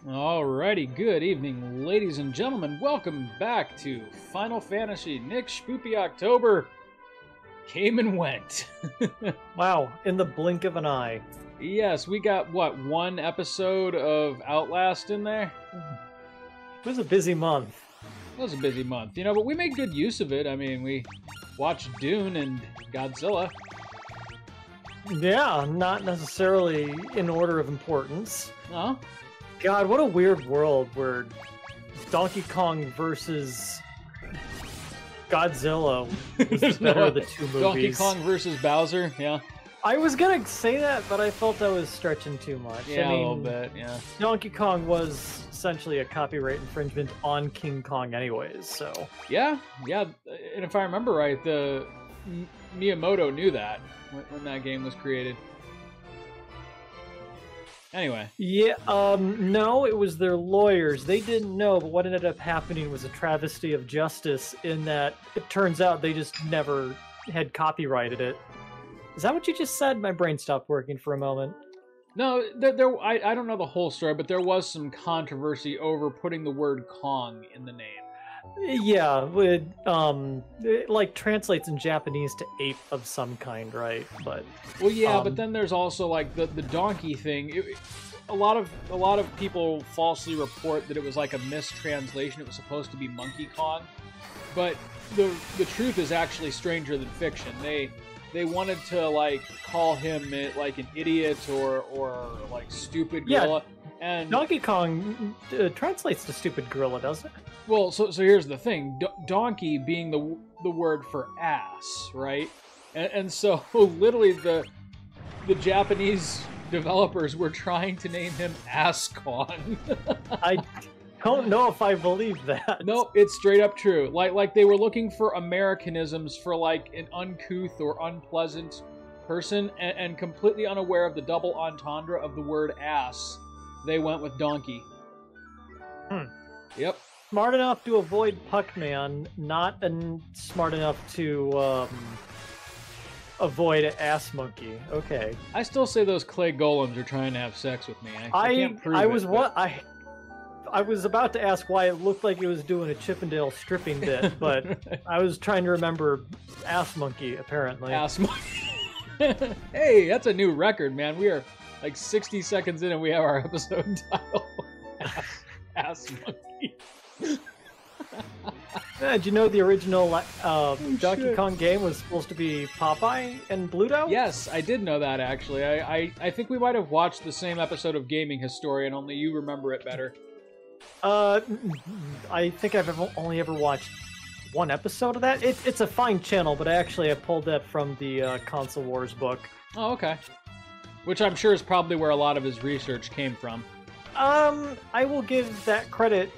Alrighty, good evening, ladies and gentlemen. Welcome back to Final Fantasy. Nick Spoopy October came and went. Wow, in the blink of an eye. Yes, we got, what, one episode of Outlast in there? It was a busy month. It was a busy month, but we made good use of it. I mean, we watched Dune and Godzilla. Yeah, not necessarily in order of importance. No? God, what a weird world where Donkey Kong versus Godzilla was the better of the two movies. Donkey Kong versus Bowser, yeah. I was gonna say that, but I felt I was stretching too much. Yeah, a little bit, yeah. Donkey Kong was essentially a copyright infringement on King Kong anyways, so... Yeah, and if I remember right, Miyamoto knew that when that game was created. Anyway. Yeah, no, it was their lawyers. They didn't know, but what ended up happening was a travesty of justice in that it turns out they just never had copyrighted it. Is that what you just said? My brain stopped working for a moment. No, I don't know the whole story, but there was some controversy over putting the word Kong in the name. Yeah, it like translates in Japanese to ape of some kind, right? But well, yeah, but then there's also like the donkey thing. A lot of people falsely report that it was like a mistranslation. It was supposed to be Monkey Kong, but the truth is actually stranger than fiction. They wanted to like call him like an idiot or like stupid gorilla. Yeah, and Donkey Kong translates to stupid gorilla, doesn't it? Well, so here's the thing. Donkey being the word for ass, right? And so literally the Japanese developers were trying to name him Ass Kong. I don't know if I believe that. No, it's straight up true. Like they were looking for Americanisms for like an uncouth or unpleasant person and completely unaware of the double entendre of the word ass. They went with donkey. Yep. Smart enough to avoid Puckman, not smart enough to avoid Ass Monkey. Okay. I still say those clay golems are trying to have sex with me. I can't prove I was about to ask why it looked like it was doing a Chippendale stripping bit, but I was trying to remember Ass Monkey, apparently. Ass Monkey. Hey, that's a new record, man. We are like 60 seconds in and we have our episode title. Ass Monkey. Did you know the original Donkey Kong game was supposed to be Popeye and Bluto? Yes, I did know that, actually. I think we might have watched the same episode of Gaming Historian, only you remember it better. I think I've only ever watched one episode of that. It's a fine channel, but I pulled that from the Console Wars book. Oh, okay. Which I'm sure is probably where a lot of his research came from. I will give that credit.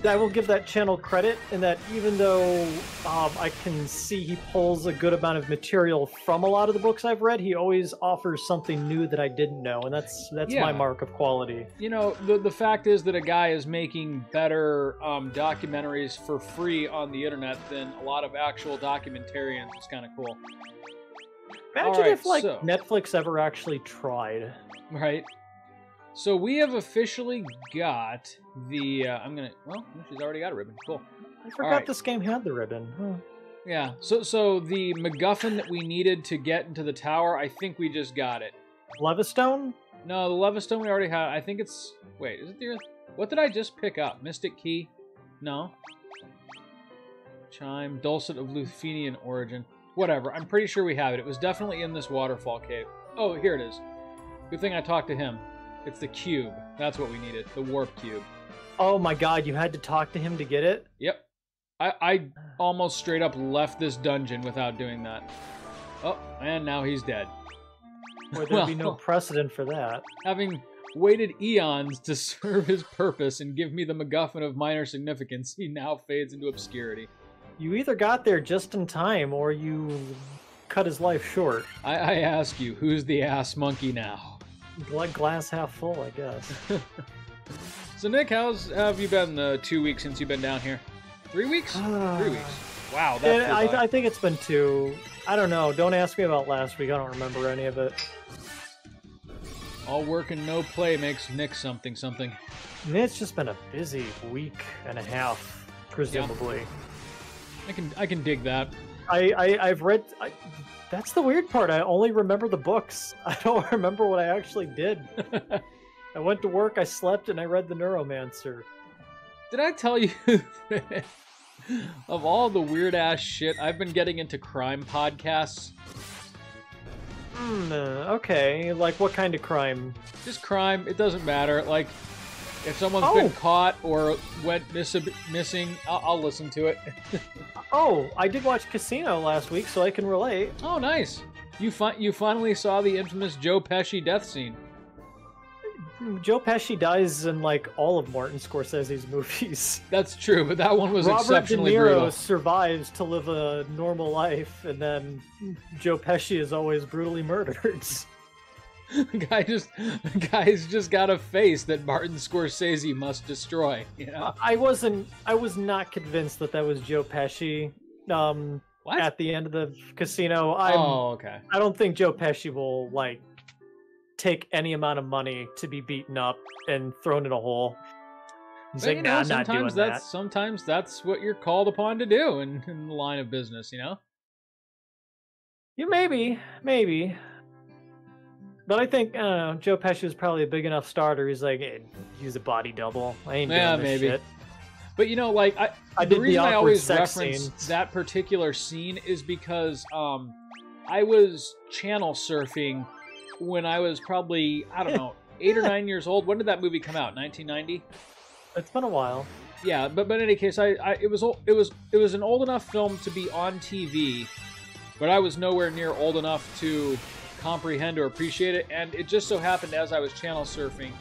I will give that channel credit in that even though I can see he pulls a good amount of material from a lot of the books I've read, he always offers something new that I didn't know, and that's my mark of quality. The fact is that a guy is making better documentaries for free on the internet than a lot of actual documentarians. It's kind of cool. Imagine if Netflix ever actually tried. Right. So we have officially got the, she's already got a ribbon. Cool. I forgot this game had the ribbon. Huh. Yeah, so the MacGuffin that we needed to get into the tower, I think we just got it. Levistone? No, the Levistone we already had. I think it's, wait, is it the, what did I just pick up? Mystic Key? No. Chime, Dulcet of Luthenian origin. Whatever, I'm pretty sure we have it. It was definitely in this waterfall cave. Oh, here it is. Good thing I talked to him. It's the cube. That's what we needed. The warp cube. Oh my god, you had to talk to him to get it? Yep. I almost straight up left this dungeon without doing that. Oh, and now he's dead. Boy, there'd be no precedent for that. Having waited eons to serve his purpose and give me the MacGuffin of minor significance, he now fades into obscurity. You either got there just in time, or you cut his life short. I ask you, who's the ass monkey now? Glass half full, I guess. So Nick, how have you been the 2 weeks since you've been down here? 3 weeks? 3 weeks. Wow, I think it's been 2. I don't know. Don't ask me about last week. I don't remember any of it. All work and no play makes Nick something something. And it's just been a busy week and a half, presumably. Yeah. I can dig that. I've read. That's the weird part. I only remember the books. I don't remember what I actually did. I went to work, I slept, and I read The Neuromancer. Did I tell you that of all the weird ass shit, I've been getting into crime podcasts? Okay, like what kind of crime? Just crime. It doesn't matter. Like, if someone's been caught or went missing, I'll listen to it. Oh, I did watch Casino last week, so I can relate. Oh, nice. You finally saw the infamous Joe Pesci death scene. Joe Pesci dies in like all of Martin Scorsese's movies. That's true, but that one was Robert exceptionally De Niro brutal. survives to live a normal life, and then Joe Pesci is always brutally murdered. Guy's just got a face that Martin Scorsese must destroy. You know? I was not convinced that was Joe Pesci. What? At the end of the Casino, okay. I don't think Joe Pesci will like take any amount of money to be beaten up and thrown in a hole. He's But, like, nah, I'm not doing that. Sometimes that's what you're called upon to do in the line of business, you know? Yeah, maybe. But I think, I don't know, Joe Pesci was probably a big enough starter. He's like, hey, use a body double. I ain't doing this shit. But you know, like the reason I always reference that particular scene is because I was channel surfing when I was probably, I don't know, 8 or 9 years old. When did that movie come out? 1990? It's been a while. Yeah, but in any case, it was an old enough film to be on TV, but I was nowhere near old enough to comprehend or appreciate it. And it just so happened, as I was channel surfing,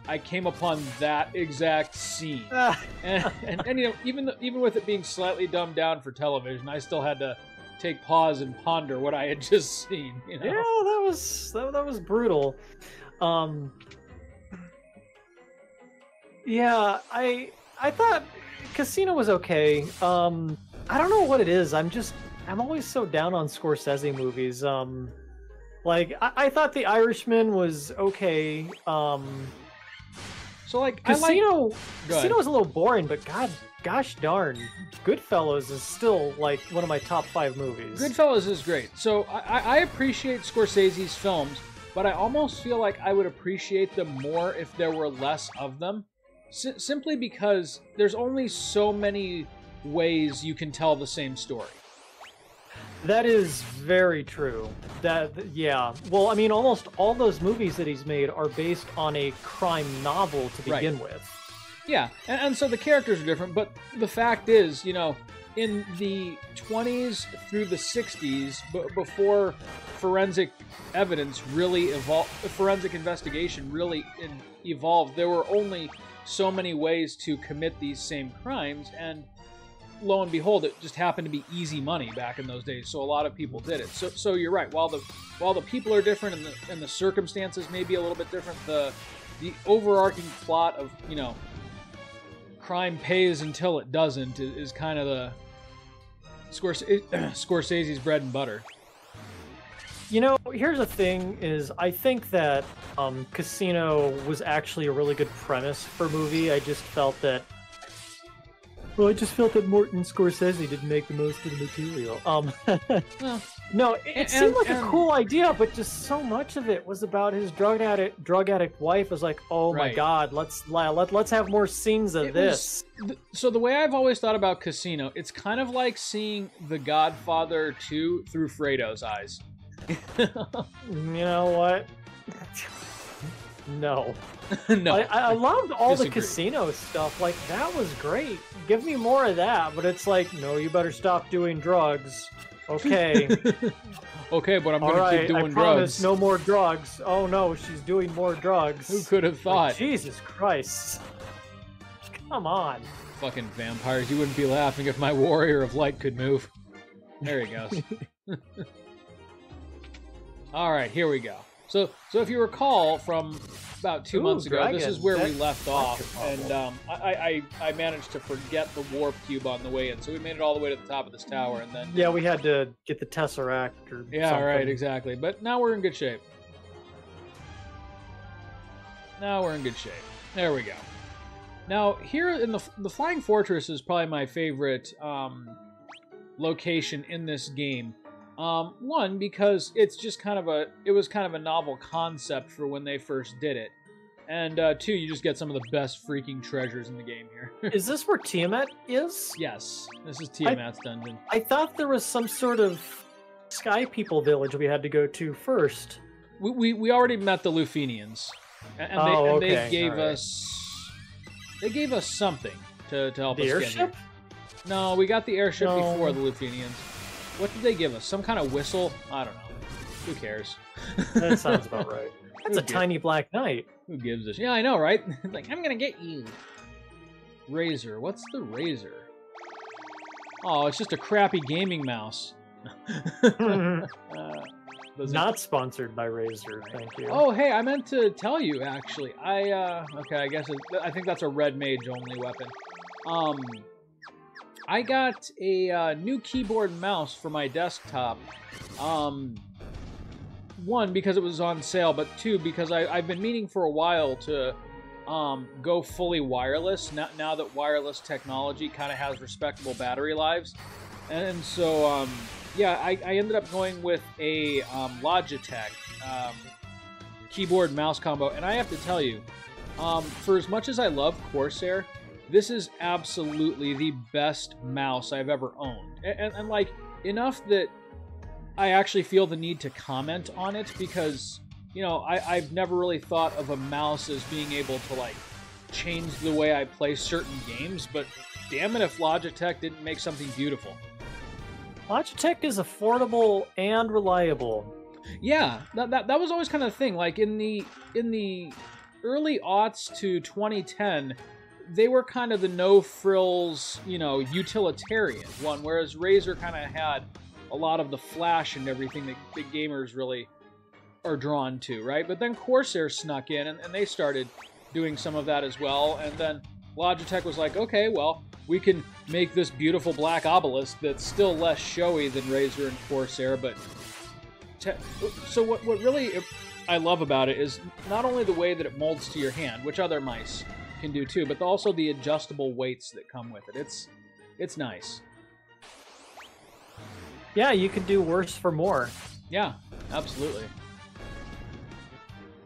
I came upon that exact scene. and you know, even with it being slightly dumbed down for television, I still had to take pause and ponder what I had just seen. You know? Yeah, that was brutal. Yeah, I thought Casino was okay. I don't know what it is. I'm always so down on Scorsese movies. Like I thought The Irishman was okay. So like Casino was a little boring, but gosh darn, Goodfellas is still like one of my top 5 movies. Goodfellas is great. So I appreciate Scorsese's films, but I almost feel like I would appreciate them more if there were less of them. Simply because there's only so many ways you can tell the same story. That is very true. Yeah. Well, I mean, almost all those movies that he's made are based on a crime novel to begin with. Yeah, and so the characters are different, but the fact is, you know, in the 20s through the 60s, before forensic evidence really evolved, forensic investigation really evolved, there were only so many ways to commit these same crimes, and lo and behold, it just happened to be easy money back in those days, so a lot of people did it. So you're right. While the people are different and the circumstances may be a little bit different, the overarching plot of, you know, crime pays until it doesn't is kind of the Scorsese's bread and butter. You know, here's the thing: is I think that Casino was actually a really good premise for a movie. I just felt that. Well, I just felt that Martin Scorsese didn't make the most of the material. Well, no, it seemed like a cool idea, but just so much of it was about his drug addict wife. Was like, oh my god, let's have more scenes of this. So the way I've always thought about Casino, it's kind of like seeing The Godfather 2 through Fredo's eyes. You know what? No. No. I loved all Disagree. the Casino stuff. Like, that was great. Give me more of that. But it's like, no, you better stop doing drugs. Okay. Okay, but I'm all going right, to keep doing I promise drugs. no more drugs. Oh no, she's doing more drugs. Who could have thought? Like, Jesus Christ. Come on. Fucking vampires. You wouldn't be laughing if my warrior of light could move. There he goes. All right, here we go. So if you recall from about 2 months ago, this is where we left off, and I managed to forget the warp cube on the way in, so we made it all the way to the top of this tower, and then yeah, we had to get the Tesseract or yeah, something. right, exactly. But now we're in good shape. Now we're in good shape. There we go. Now, here in the Flying Fortress is probably my favorite location in this game. One, because it's just it was kind of a novel concept for when they first did it. And two, you just get some of the best freaking treasures in the game here. Is this where Tiamat is? Yes, this is Tiamat's dungeon. I thought there was some sort of Sky People village we had to go to first. We already met the Lufenians, and they gave us something to help us airship? get here. No, we got the airship before the Lufenians. What did they give us? Some kind of whistle? I don't know. Who cares? That sounds about right. That's a tiny black knight. Who gives a shit? Yeah, I know, right? Like, I'm gonna get you. Razor. What's the Razor? Oh, it's just a crappy gaming mouse. Not sponsored by Razer, thank you. Oh, hey, I meant to tell you, actually. Okay, I guess I think that's a red mage only weapon. I got a new keyboard and mouse for my desktop. One, because it was on sale, but two, because I've been meaning for a while to go fully wireless, now that wireless technology kind of has respectable battery lives. And so, yeah, I ended up going with a Logitech keyboard and mouse combo, and I have to tell you, for as much as I love Corsair, this is absolutely the best mouse I've ever owned. And like, enough that I actually feel the need to comment on it, because, you know, I've never really thought of a mouse as being able to, like, change the way I play certain games, but damn it if Logitech didn't make something beautiful. Logitech is affordable and reliable. Yeah, that was always kind of the thing. Like, in the early aughts to 2010, they were kind of the no-frills, you know, utilitarian one, whereas Razer kind of had a lot of the flash and everything that the gamers really are drawn to, right? But then Corsair snuck in, and they started doing some of that as well, and then Logitech was like, okay, well, we can make this beautiful black obelisk that's still less showy than Razer and Corsair, but... So what really I love about it is not only the way that it molds to your hand, which other mice can do too, but also the adjustable weights that come with it. It's nice. Yeah, you could do worse for more. Yeah, absolutely.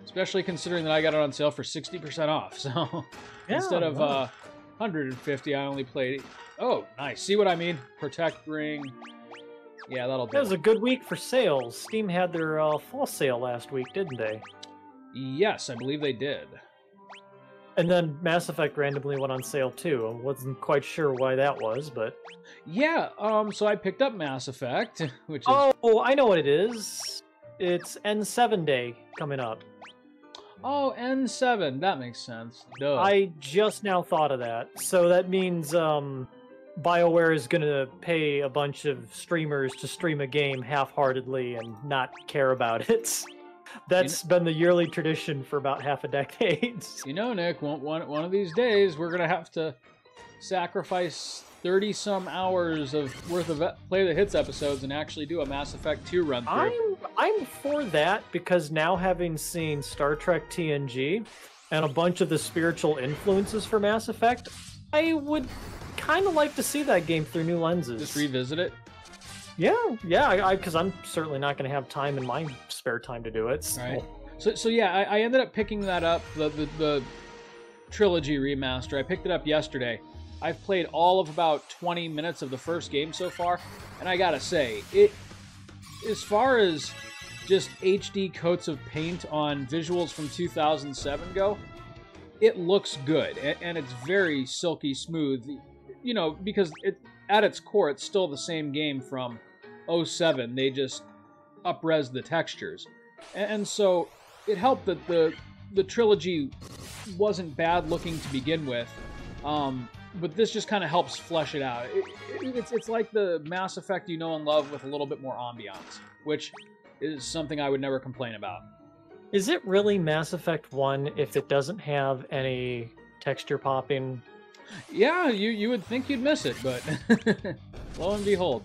Especially considering that I got it on sale for 60% off. So yeah, instead of 150, I only paid. Oh, nice. See what I mean? Protect ring. Yeah, that'll do. That was a good week for sales. Steam had their fall sale last week, didn't they? Yes, I believe they did. And then Mass Effect randomly went on sale too. I wasn't quite sure why that was, but... Yeah, so I picked up Mass Effect, which is... Oh, I know what it is. It's N7 Day coming up. Oh, N7. That makes sense. Duh. I just now thought of that. So that means BioWare is going to pay a bunch of streamers to stream a game half-heartedly and not care about it. That's been the yearly tradition for about half a decade. You know, Nick, one of these days we're going to have to sacrifice 30-some hours worth of Play the Hits episodes and actually do a Mass Effect 2 run-through. I'm for that, because now having seen Star Trek TNG and a bunch of the spiritual influences for Mass Effect, I would kind of like to see that game through new lenses. Just revisit it? Yeah, because I'm certainly not going to have time in my spare time to do it. So. Right. So yeah, I ended up picking that up, the trilogy remaster. I picked it up yesterday. I've played all of about 20 minutes of the first game so far, and I gotta say, as far as just HD coats of paint on visuals from 2007 go, it looks good, and it's very silky smooth, you know, because at its core, it's still the same game from 07. They just up-res the textures. And so it helped that the trilogy wasn't bad looking to begin with, but this just kind of helps flesh it out. It's like the Mass Effect you know and love with a little bit more ambiance, which is something I would never complain about. Is it really Mass Effect 1 if it doesn't have any texture popping? Yeah, you would think you'd miss it, but lo and behold.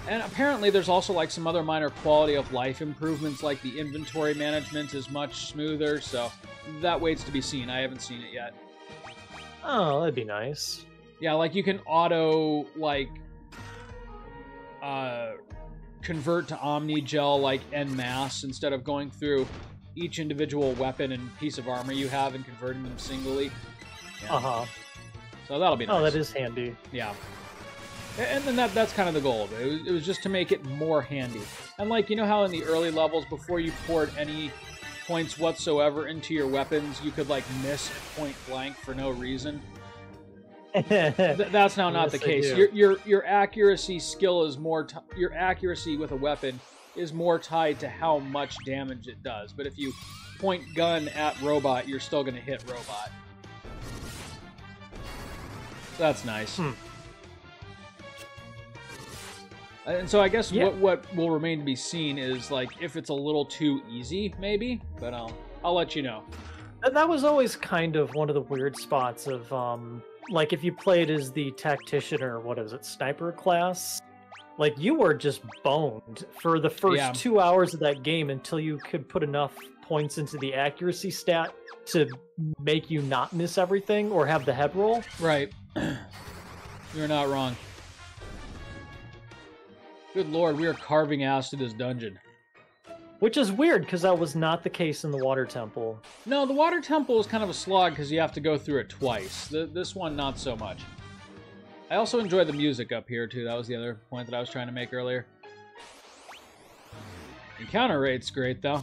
And apparently there's also like some other minor quality of life improvements, like the inventory management is much smoother, so that waits to be seen. I haven't seen it yet. Oh, that'd be nice. Yeah, like you can auto convert to Omni Gel like en masse instead of going through each individual weapon and piece of armor you have and converting them singly. Yeah. Uh-huh. So that'll be nice. Oh, that is handy. Yeah. And then that's kind of the goal of it. It was just to make it more handy. And like, you know how in the early levels, before you poured any points whatsoever into your weapons, you could like miss point blank for no reason? That's now not the case. Your accuracy skill is more... your accuracy with a weapon is more tied to how much damage it does. But if you point gun at robot, you're still going to hit robot. That's nice. And so I guess what will remain to be seen is like if it's a little too easy, maybe. But I'll let you know. That was always kind of one of the weird spots of like if you played as the tactician or what is it, sniper class, like you were just boned for the first 2 hours of that game until you could put enough points into the accuracy stat to make you not miss everything or have the head roll. Right. You're not wrong. Good lord, we are carving ass to this dungeon. Which is weird, because that was not the case in the Water Temple. No, the Water Temple is kind of a slog because you have to go through it twice. This one, not so much. I also enjoy the music up here, too. That was the other point that I was trying to make earlier. Encounter rate's great, though.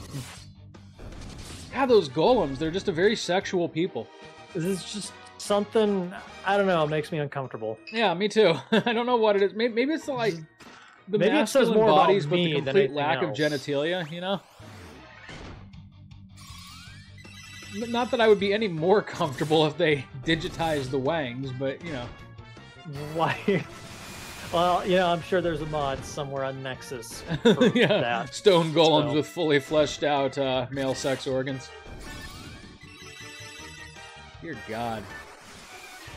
God, those golems, they're just a very sexual people. This is just something, I don't know, it makes me uncomfortable. Yeah, me too. I don't know what it is. Maybe it's like... the maybe it says masculine more bodies, about but me the than complete lack anything of else. genitalia, you know? Not that I would be any more comfortable if they digitized the wangs, but, you know. Why? Well, yeah, I'm sure there's a mod somewhere on Nexus for Yeah, that. stone golems So- with fully fleshed out male sex organs. Dear God.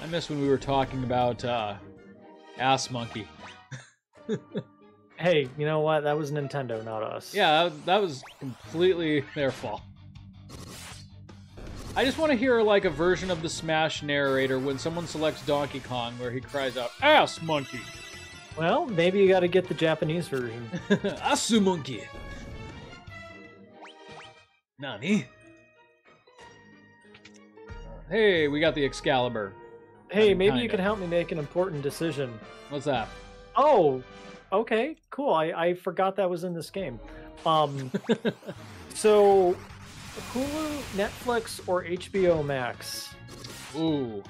I miss when we were talking about Ass Monkey. Hey, you know what? That was Nintendo, not us. Yeah, that was completely their fault. I just want to hear like a version of the Smash narrator when someone selects Donkey Kong where he cries out, "Ass Monkey!" Well, maybe you got to get the Japanese version. Asu Monkey! Nani? Hey, we got the Excalibur. Hey, maybe you Kinda. can help me make an important decision. What's that? Oh, okay, cool. I forgot that was in this game. So, Hulu, Netflix, or HBO Max? Ooh.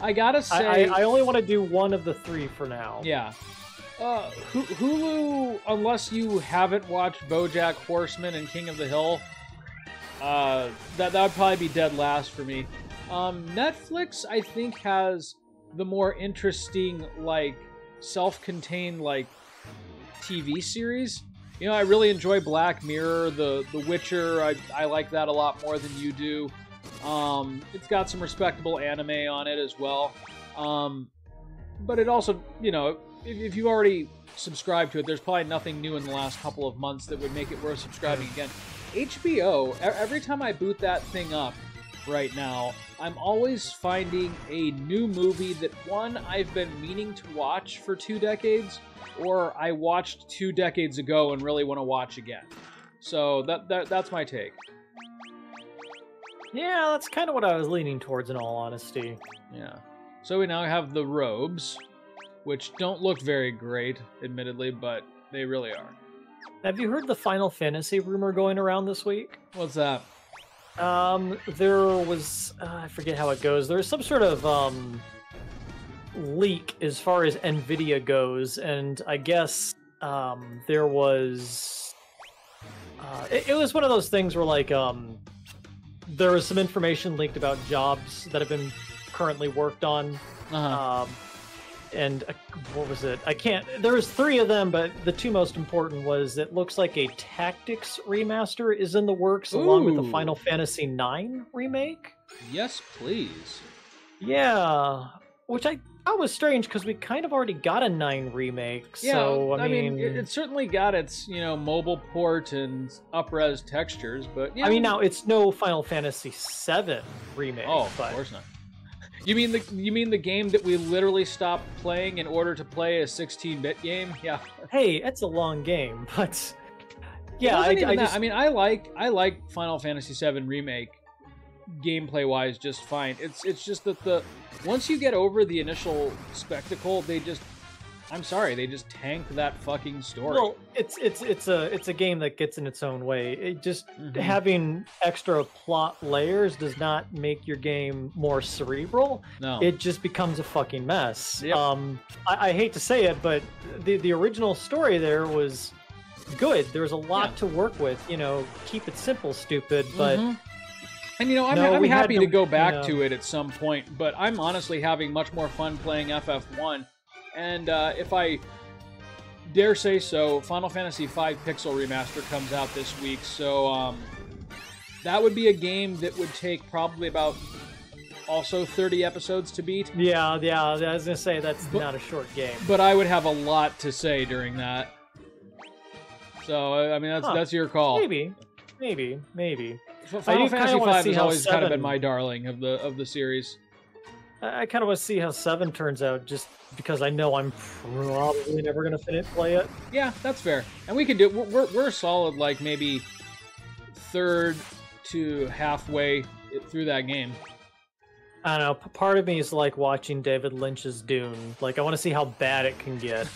I gotta say... I only want to do one of the three for now. Yeah. Hulu, unless you haven't watched BoJack Horseman and King of the Hill, that would probably be dead last for me. Netflix, I think, has the more interesting, like, self-contained, like, TV series. You know, I really enjoy Black Mirror, The Witcher. I like that a lot more than you do. It's got some respectable anime on it as well. But it also, you know, if you already subscribe to it, there's probably nothing new in the last couple of months that would make it worth subscribing again. HBO, every time I boot that thing up right now, I'm always finding a new movie that, one, I've been meaning to watch for 2 decades, or I watched 2 decades ago and really want to watch again. So that's my take. Yeah, that's kind of what I was leaning towards, in all honesty. Yeah. So we now have the robes, which don't look very great, admittedly, but they really are. Have you heard the Final Fantasy rumor going around this week? What's that? There was, I forget how it goes. There's some sort of, leak as far as NVIDIA goes, and I guess, there was, it was one of those things where, like, there was some information leaked about jobs that have been currently worked on, and what was it? There was 3 of them, but the 2 most important was it looks like a Tactics remaster is in the works along with the Ooh. Final Fantasy IX remake. Yes, please. Yeah, which I That was strange because we kind of already got a 9 remake. Yeah, So I mean, it certainly got its, mobile port and up-res textures, but yeah. I mean, now it's no Final Fantasy VII remake. Oh, but... of course not. You mean the game that we literally stopped playing in order to play a 16-bit game? Yeah. Hey, it's a long game, but yeah, I mean, I like Final Fantasy VII remake gameplay-wise just fine. It's just that once you get over the initial spectacle, they just tank that fucking story. Well, it's a game that gets in its own way. It just having extra plot layers does not make your game more cerebral. No, it just becomes a fucking mess. Yep. I hate to say it, but the original story there was good. There was a lot to work with. Keep it simple, stupid. But and I'm happy to go back to it at some point. But I'm honestly having much more fun playing FF1. And if I dare say so, Final Fantasy V Pixel Remaster comes out this week, so that would be a game that would take probably about also 30 episodes to beat. Yeah, I was going to say that's not a short game. But I would have a lot to say during that. So, I mean, that's your call. Maybe. Final Fantasy V has always kind of been my darling of the series. I kind of want to see how 7 turns out, just because I know I'm probably never going to play it. Yeah, that's fair. And we can do it. We're solid, like, maybe third to halfway through that game. I don't know. Part of me is like watching David Lynch's Dune. Like, I want to see how bad it can get.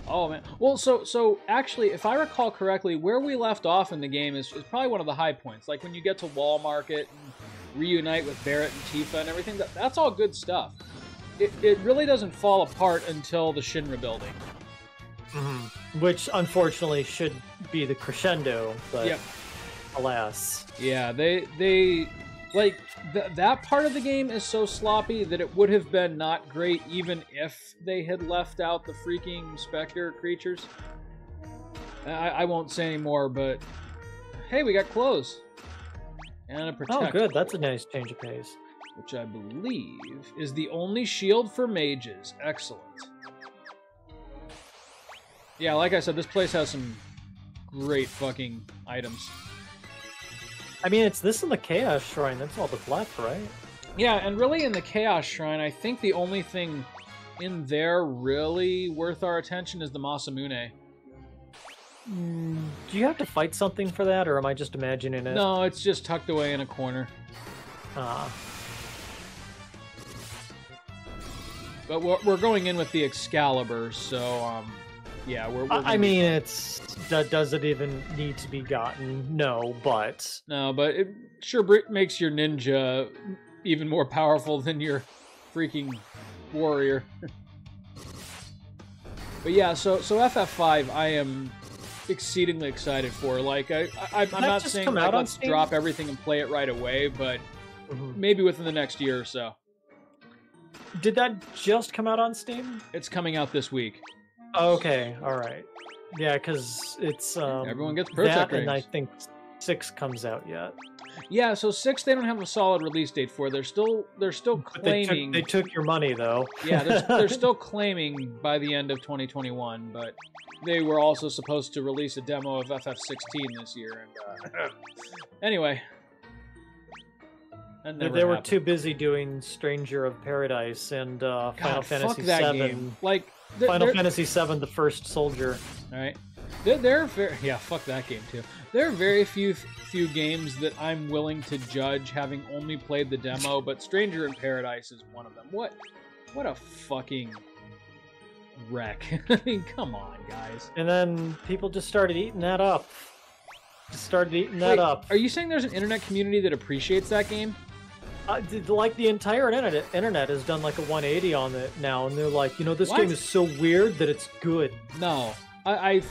Oh, man. Well, so actually, if I recall correctly, where we left off in the game is probably one of the high points. Like, when you get to Wall Market and reunite with Barrett and Tifa and everything, that's all good stuff. It really doesn't fall apart until the Shinra building. Which, unfortunately, should be the crescendo, but alas. Yeah, they like, that part of the game is so sloppy that it would have been not great even if they had left out the freaking Spectre creatures. I won't say any more, but hey, we got clothes. And a protect. Oh, good. That's a nice change of pace. Which I believe is the only shield for mages. Excellent. Yeah, like I said, this place has some great fucking items. I mean, it's this and the Chaos Shrine. That's all that's left, right? Yeah, and really in the Chaos Shrine, I think the only thing in there really worth our attention is the Masamune. Do you have to fight something for that, or am I just imagining it? No, it's just tucked away in a corner. But we're going in with the Excalibur, so yeah, we're I mean, does it even need to be gotten? No, but it sure makes your ninja even more powerful than your freaking warrior. But yeah, so FF5, I am exceedingly excited for. Like, I'm not saying like, let's drop everything and play it right away, but maybe within the next year or so. Did that just come out on Steam? It's coming out this week. Okay, all right. Yeah, because it's everyone gets protect and I think 6 comes out yet. Yeah, so 6 they don't have a solid release date for. They're still claiming. They took your money though. Yeah, they're still claiming by the end of 2021, but they were also supposed to release a demo of FF16 this year. And anyway, they were too busy doing Stranger of Paradise and Final Fantasy VII. Game. Like Final Fantasy VII: The First Soldier. All right. There are fuck that game too. There are very few games that I'm willing to judge having only played the demo, but Stranger in Paradise is one of them. What a fucking wreck. I mean, come on, guys. And then people just started eating that up. Are you saying there's an internet community that appreciates that game? Like the entire internet has done like a 180 on it now, and they're like, this game is so weird that it's good. No. I've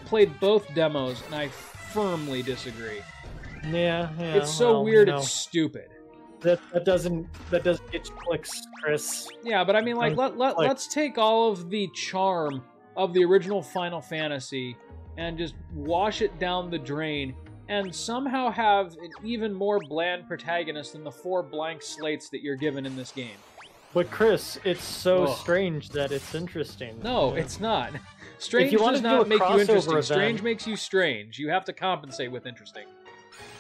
played both demos, and I firmly disagree. Yeah. It's so weird, it's stupid. That doesn't get you clicks, Chris. Yeah, but I mean, like, let's take all of the charm of the original Final Fantasy and just wash it down the drain, and somehow have an even more bland protagonist than the 4 blank slates that you're given in this game. But Chris, it's so Ugh. strange that it's interesting. No, Yeah. it's not. Strange you wanna does do not a make you crossover interesting. event- Strange makes you strange. You have to compensate with interesting.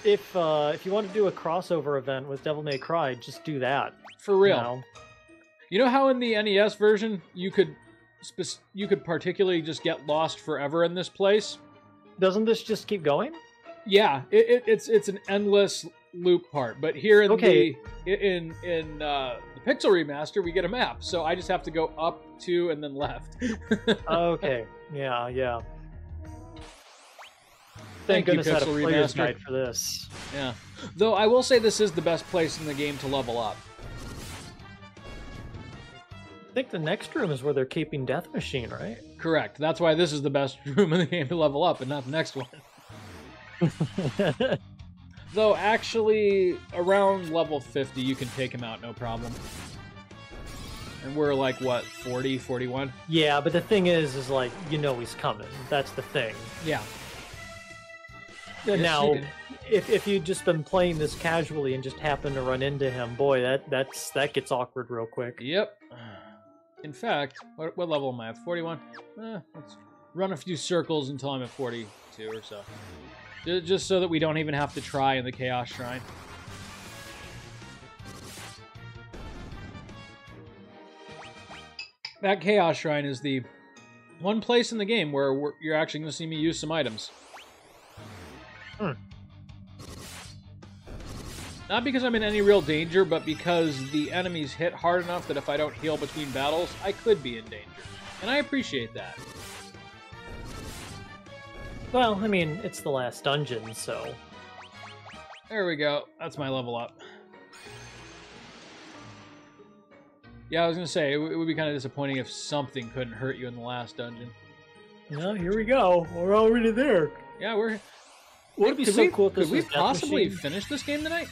If you want to do a crossover event with Devil May Cry, just do that. For real. Now. You know how in the NES version you could particularly just get lost forever in this place? Doesn't this just keep going? Yeah, it's an endless loop part. But here in Okay. the Pixel remaster, we get a map, so I just have to go up, to, and then left. Okay. Yeah. Thank you, goodness I had a Pixel player's Remaster. guide for this. Yeah. Though I will say this is the best place in the game to level up. I think the next room is where they're keeping Death Machine, right? Correct. That's why this is the best room in the game to level up, and not the next one. Though, actually, around level 50, you can take him out, no problem. And we're like, what, 40, 41? Yeah, but the thing is like, you know he's coming. That's the thing. Yeah. Now, you did. if you'd just been playing this casually and just happened to run into him, boy, that gets awkward real quick. Yep. In fact, what level am I at? 41? Let's run a few circles until I'm at 42 or so. Just so that we don't even have to try in the Chaos Shrine. That Chaos Shrine is the one place in the game where you're actually going to see me use some items. Not because I'm in any real danger, but because the enemies hit hard enough that if I don't heal between battles, I could be in danger. And I appreciate that. Well, I mean, it's the last dungeon, so... There we go. That's my level up. Yeah, I was going to say, it would be kind of disappointing if something couldn't hurt you in the last dungeon. Yeah, here we go. We're already there. Yeah, we're... Would it be Could so we, cool if this could we was Death possibly Machine? finish this game tonight?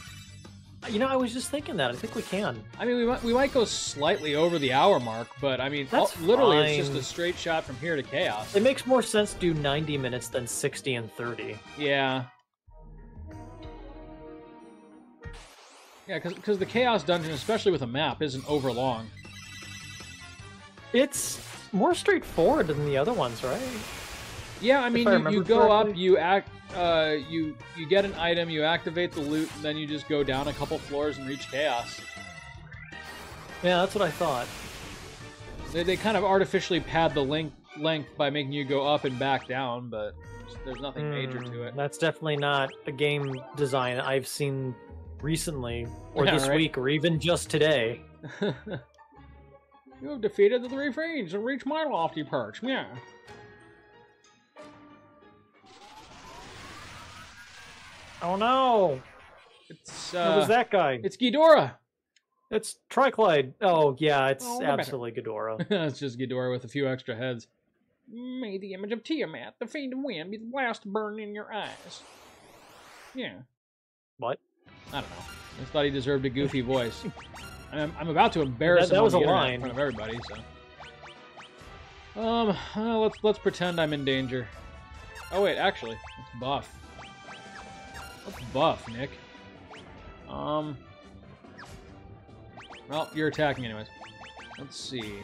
You know, I was just thinking that. I think we can. I mean, we might go slightly over the hour mark, but I mean, That's literally it's fine. just a straight shot from here to Chaos. It makes more sense to do 90 minutes than 60 and 30. Yeah. Yeah, because the Chaos Dungeon, especially with a map, isn't over long. It's more straightforward than the other ones, right? Yeah, I mean, I you remember go up, correctly. you get an item, you activate the loot, and then you just go down a couple floors and reach Chaos. Yeah, that's what I thought. They kind of artificially pad the length by making you go up and back down, but there's nothing major to it. That's definitely not a game design I've seen recently, or Yeah, this right? week, or even just today. You have defeated the three fiends and reached my lofty perch. Yeah. Oh no! It's What was that guy? It's Ghidorah. It's Triclide. Oh yeah, it's Oh, better. absolutely Ghidorah. It's just Ghidorah with a few extra heads. May the image of Tiamat, the fiend of wind, be the last to burn in your eyes. Yeah. What? I don't know. I just thought he deserved a goofy voice. I'm about to embarrass That him was on a the internet line. in front of everybody. So, let's pretend I'm in danger. Oh wait, actually, let's buff. Let's buff, Nick. Well, you're attacking anyways. Let's see.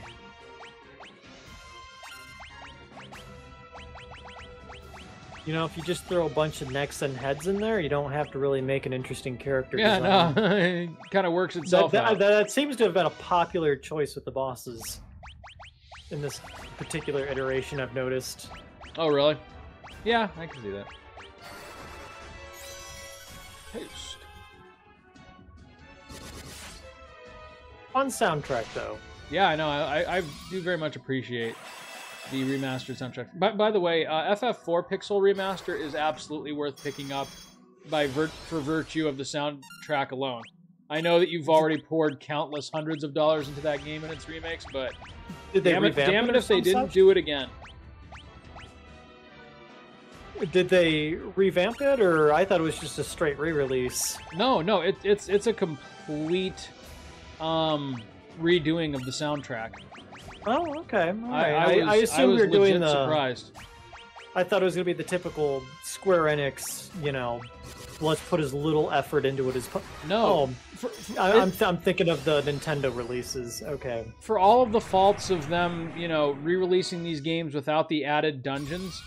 You know, if you just throw a bunch of necks and heads in there, you don't have to really make an interesting character Yeah, design. no, it kind of works itself out. That seems to have been a popular choice with the bosses in this particular iteration, I've noticed. Oh, really? Yeah, I can see that. Haste. Fun soundtrack, though. Yeah, I know. I do very much appreciate the remastered soundtrack. By the way, FF4 Pixel Remaster is absolutely worth picking up for virtue of the soundtrack alone. I know that you've already poured countless hundreds of dollars into that game and its remakes, but Did they damn it revamp it if they or didn't such? do it again. Did they revamp it, or I thought it was just a straight re-release? No, it's a complete redoing of the soundtrack. Oh, okay. All right. I I assumed we was were doing legit the. surprised. I thought it was going to be the typical Square Enix, let's put as little effort into it as No. I'm thinking of the Nintendo releases. Okay. For all of the faults of them, re-releasing these games without the added dungeons,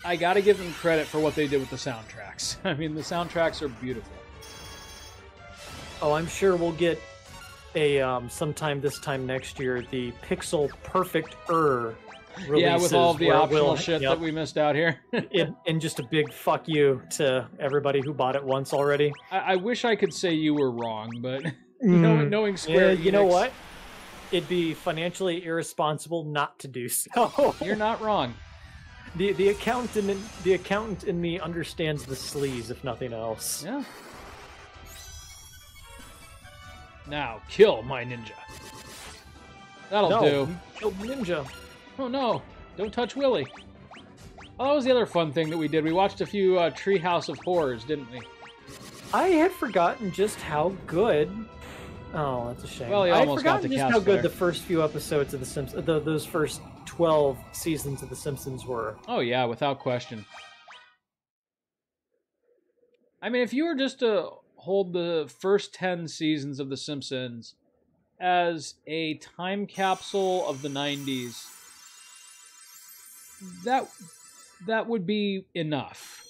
I gotta give them credit for what they did with the soundtracks. I mean, the soundtracks are beautiful. Oh, I'm sure we'll get a sometime this time next year the Pixel Perfect releases. Yeah, with all the optional shit that we missed out here. and just a big fuck you to everybody who bought it once already. I wish I could say you were wrong, but knowing Square Enix, you know what? It'd be financially irresponsible not to do so. You're not wrong. The accountant in me understands the sleaze, if nothing else. Yeah. Now, kill my ninja. That'll do. Kill ninja. Oh no, don't touch Willy. Oh, that was the other fun thing that we did. We watched a few Treehouse of Horrors, didn't we? I had forgotten just how good... Oh, that's a shame. Well, you almost got the cast just how good there. the first few episodes of The Simpsons, those first 12 seasons of The Simpsons were. Oh yeah, without question. I mean, if you were just to hold the first 10 seasons of The Simpsons as a time capsule of the 90s, that would be enough.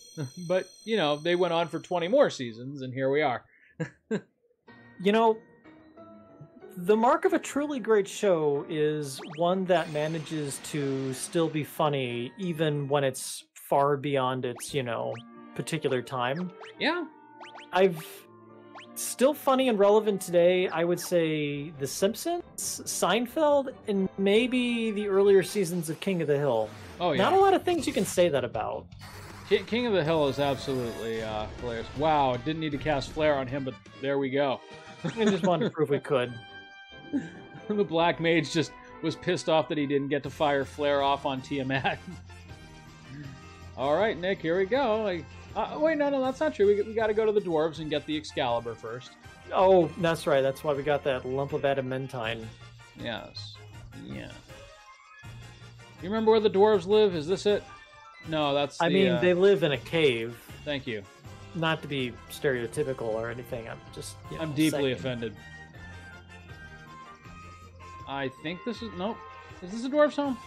But, they went on for 20 more seasons, and here we are. The mark of a truly great show is one that manages to still be funny even when it's far beyond its, particular time. Yeah. Still funny and relevant today, I would say The Simpsons, Seinfeld, and maybe the earlier seasons of King of the Hill. Oh, yeah. Not a lot of things you can say that about. King of the Hill is absolutely hilarious. Wow, didn't need to cast Flair on him, but there we go. I just wanted to prove we could. The Black Mage just was pissed off that he didn't get to fire Flair off on Tiamat. All right, Nick, here we go. Wait, no, that's not true. We got to go to the dwarves and get the Excalibur first. Oh, that's right. That's why we got that lump of adamantine. Yes. Yeah. You remember where the dwarves live? Is this it? No, that's the... I mean, they live in a cave. Thank you. Not to be stereotypical or anything. I'm just, I'm deeply offended. I think this is... Nope. Is this a dwarf's home?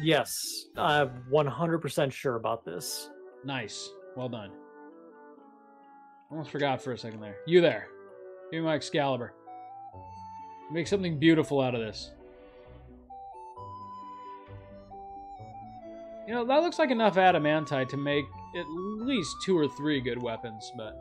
Yes. I'm 100% sure about this. Nice. Well done. Almost forgot for a second there. You there. Give me my Excalibur. Make something beautiful out of this. That looks like enough adamantite to make at least 2 or 3 good weapons, but,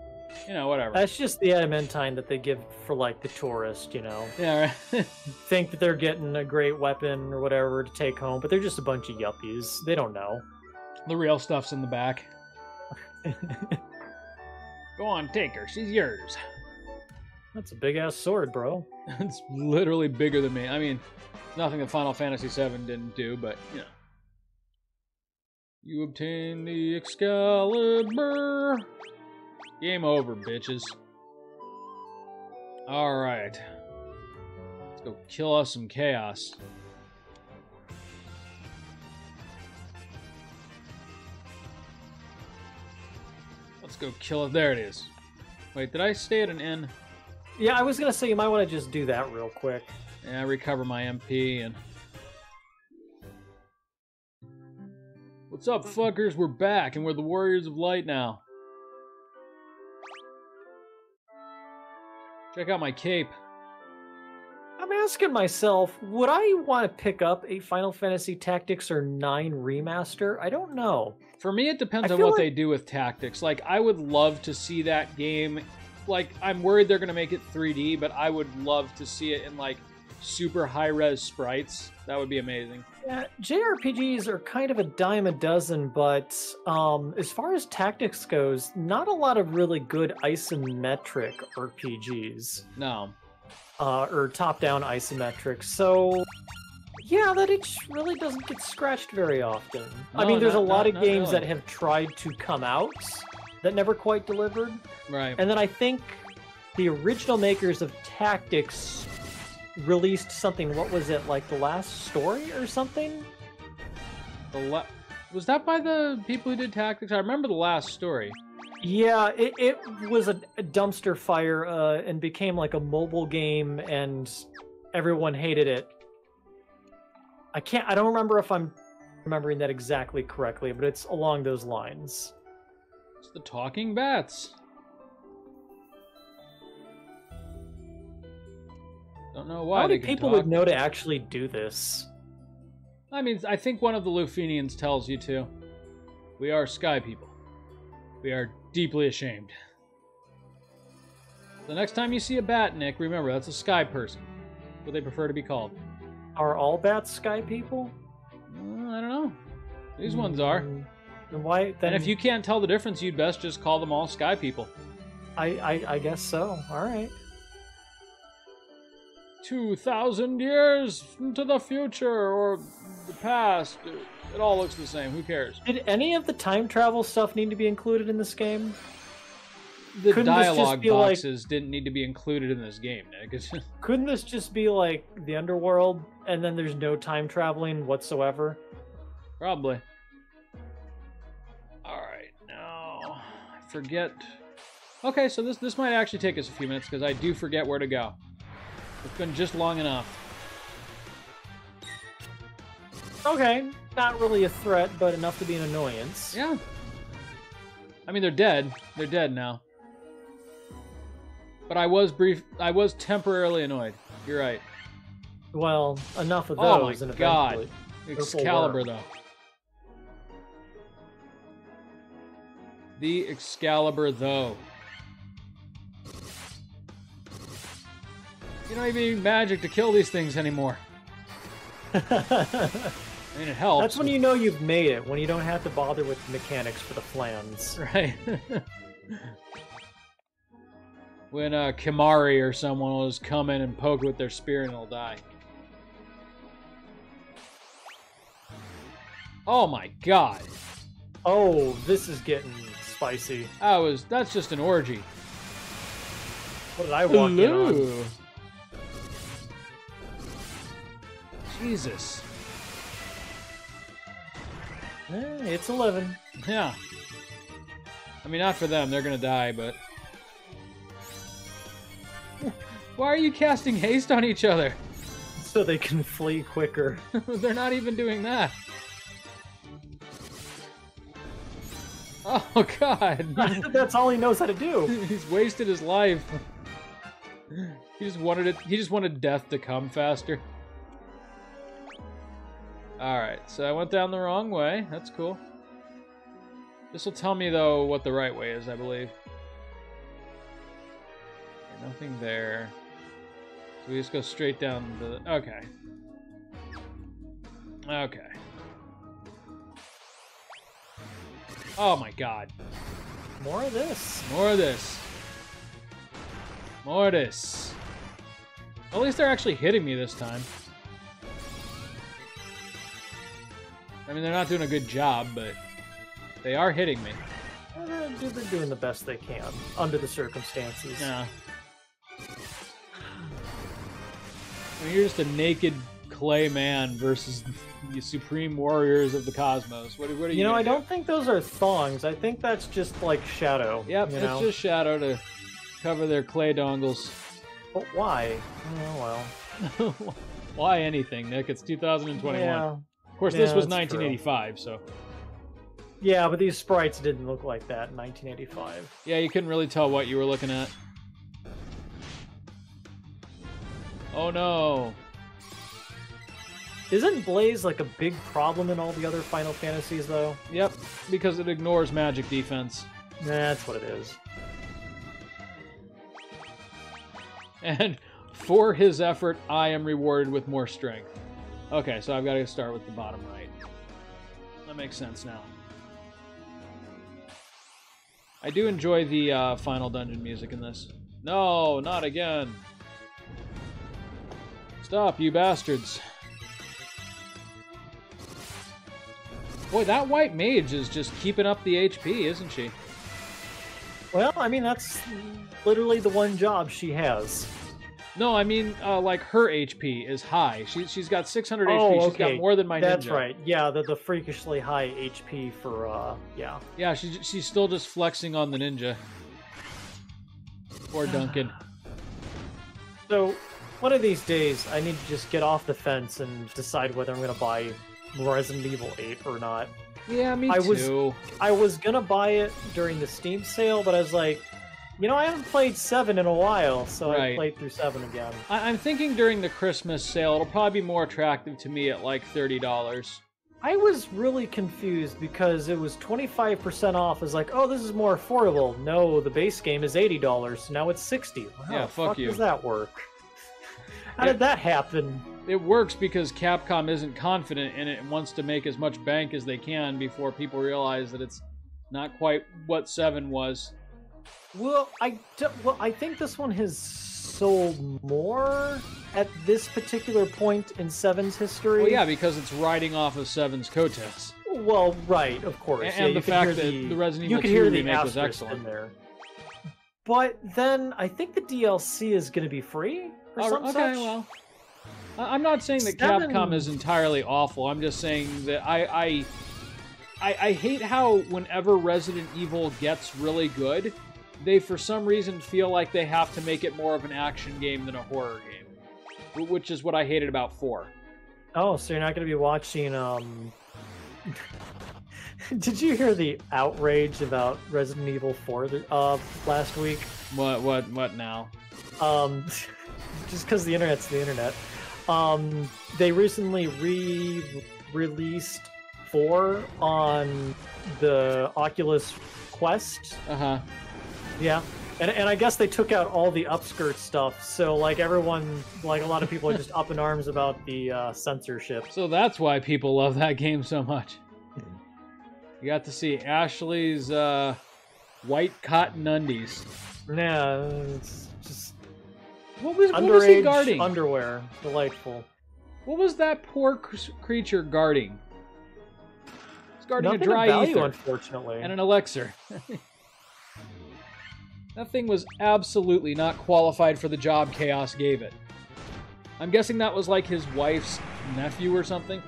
whatever. That's just the adamantine that they give for, the tourist, Yeah, right. Think that they're getting a great weapon or whatever to take home, but they're just a bunch of yuppies. They don't know. The real stuff's in the back. Go on, take her. She's yours. That's a big-ass sword, bro. It's literally bigger than me. I mean, nothing that Final Fantasy VII didn't do, but, You obtain the Excalibur. Game over, bitches. Alright. Let's go kill us some chaos. Let's go kill it. There it is. Wait, did I stay at an inn? Yeah, I was going to say you might want to just do that real quick. Yeah, recover my MP and... What's up, fuckers? We're back, and we're the Warriors of Light now. Check out my cape. I'm asking myself, would I want to pick up a Final Fantasy Tactics or 9 remaster? I don't know. For me, it depends on what they do with Tactics. I would love to see that game. I'm worried they're going to make it 3D, but I would love to see it in, super high-res sprites. That would be amazing. Yeah, JRPGs are kind of a dime a dozen, but as far as Tactics goes, not a lot of really good isometric RPGs. No. Or top-down isometric, so... Yeah, that itch really doesn't get scratched very often. No, I mean, there's a lot of games really. that have tried to come out that never quite delivered. Right. And then I think the original makers of Tactics released something, what was it, The Last Story or something? Was that by the people who did Tactics? I remember the last story. Yeah, it was a dumpster fire and became like a mobile game, and everyone hated it. I don't remember if I'm remembering that exactly correctly, but it's along those lines. It's the Talking Bats. Don't know why. How many people would know to actually do this? I mean, I think one of the Lufenians tells you to. We are sky people. We are deeply ashamed. The next time you see a bat, Nick, remember, that's a sky person. What they prefer to be called. Are all bats sky people? I don't know. These ones are. Then why? Then And if you can't tell the difference, you'd best just call them all sky people. I guess so. All right. 2,000 years into the future or the past. It all looks the same. Who cares? Did any of the time travel stuff need to be included in this game? The Couldn't this just dialogue be like- boxes didn't need to be included in this game, Nick. It's just- Couldn't this just be like the underworld, and then there's no time traveling whatsoever? Probably. Alright, now I forget. Okay, so this might actually take us a few minutes because I do forget where to go. It's been just long enough. Okay, not really a threat, but enough to be an annoyance. Yeah. I mean, they're dead. They're dead now. But I was temporarily annoyed. You're right. Well, enough of Oh my those, and God. eventually. Excalibur, worm. though. The Excalibur, though. You don't even need magic to kill these things anymore. I mean, it helps. That's when you know you've made it, when you don't have to bother with mechanics for the flans. Right. When Kimari or someone will just come in and poke with their spear and it'll die. Oh my god. Oh, this is getting spicy. That's just an orgy. What did I walk in on? Hello. Jesus. It's 11. Yeah. I mean, not for them. They're gonna die, but... Why are you casting haste on each other? So they can flee quicker. They're not even doing that. Oh, God. That's all he knows how to do. He's wasted his life. He just wanted death to come faster. Alright, so I went down the wrong way. That's cool. This will tell me, though, what the right way is, I believe. Okay, nothing there. So we just go straight down the... Okay. Okay. Oh my god. More of this. More of this. More of this. At least they're actually hitting me this time. I mean, they're not doing a good job, but they are hitting me. They're doing the best they can, under the circumstances. Yeah. I mean, you're just a naked clay man versus the supreme warriors of the cosmos. What are you You know, I do? don't think those are thongs. I think that's just like shadow. Yep, you it's know? just shadow to cover their clay dongles. But why? Oh, well. Why anything, Nick? It's 2021. Yeah. Of course, this Yeah, was that's true. 1985, so... Yeah, but these sprites didn't look like that in 1985. Yeah, you couldn't really tell what you were looking at. Oh no. Isn't Blaze like a big problem in all the other Final Fantasies, though? Yep, because it ignores magic defense. That's what it is. And for his effort, I am rewarded with more strength. Okay, so I've got to start with the bottom right. That makes sense now. I do enjoy the final dungeon music in this. No, not again. Stop, you bastards. Boy, that white mage is just keeping up the HP, isn't she? Well, I mean, that's literally the one job she has. No, I mean, like her HP is high. She's got 600 Oh, HP. She's okay. got more than my That's ninja. right. Yeah, the freakishly high HP for yeah. Yeah, she's still just flexing on the ninja. Poor Duncan. So, one of these days, I need to just get off the fence and decide whether I'm going to buy Resident Evil 8 or not. Yeah, me I too. I was going to buy it during the Steam sale, but I was like, you know, I haven't played 7 in a while, so I Right. played through 7 again. I'm thinking during the Christmas sale, it'll probably be more attractive to me at like $30. I was really confused because it was 25% off. I was like, oh, this is more affordable. No, the base game is $80, so now it's $60. How Yeah, the fuck you. does that work? How Yeah. did that happen? It works because Capcom isn't confident in it and wants to make as much bank as they can before people realize that it's not quite what 7 was. Well, I think this one has sold more at this particular point in 7's history. Well, yeah, because it's riding off of 7's coattails. Well, right, of course. And you the can fact hear that the Resident Evil you can 2 hear the remake was asterisk excellent. in there. But then I think the DLC is going to be free or Oh, some okay, such. well, I'm not saying that 7 Capcom is entirely awful. I'm just saying that I hate how whenever Resident Evil gets really good, they for some reason feel like they have to make it more of an action game than a horror game, which is what I hated about 4. Oh, so you're not going to be watching Did you hear the outrage about Resident Evil 4 last week? What now? Just because the internet's the internet. They recently released 4 on the Oculus Quest. Uh-huh. Yeah. And I guess they took out all the upskirt stuff, so like everyone, like a lot of people are just up in arms about the censorship. So that's why people love that game so much. You got to see Ashley's white cotton undies. Yeah, it's just What was he underage guarding? underwear. Delightful. What was that poor creature guarding? It's guarding Nothing a dry of value, ether unfortunately. and an elixir. That thing was absolutely not qualified for the job Chaos gave it. I'm guessing that was like his wife's nephew or something.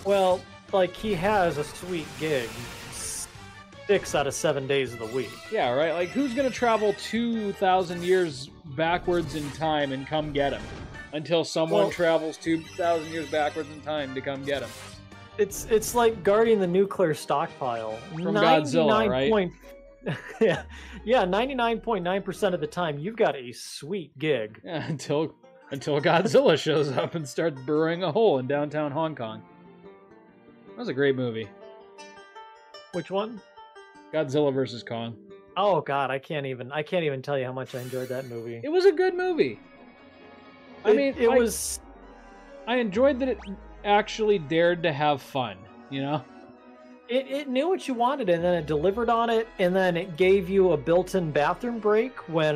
Well, like he has a sweet gig 6 out of 7 days of the week. Yeah, right? Like, who's going to travel 2,000 years backwards in time and come get him? Until someone travels 2,000 years backwards in time to come get him. It's like guarding the nuclear stockpile. From Godzilla, right? Yeah, 99.9% of the time, you've got a sweet gig. Yeah, until Godzilla shows up and starts burrowing a hole in downtown Hong Kong. That was a great movie. Which one? Godzilla vs. Kong. Oh God, I can't even tell you how much I enjoyed that movie. It was a good movie. I enjoyed that it actually dared to have fun, you know? It knew what you wanted, and then it delivered on it, and then it gave you a built-in bathroom break when,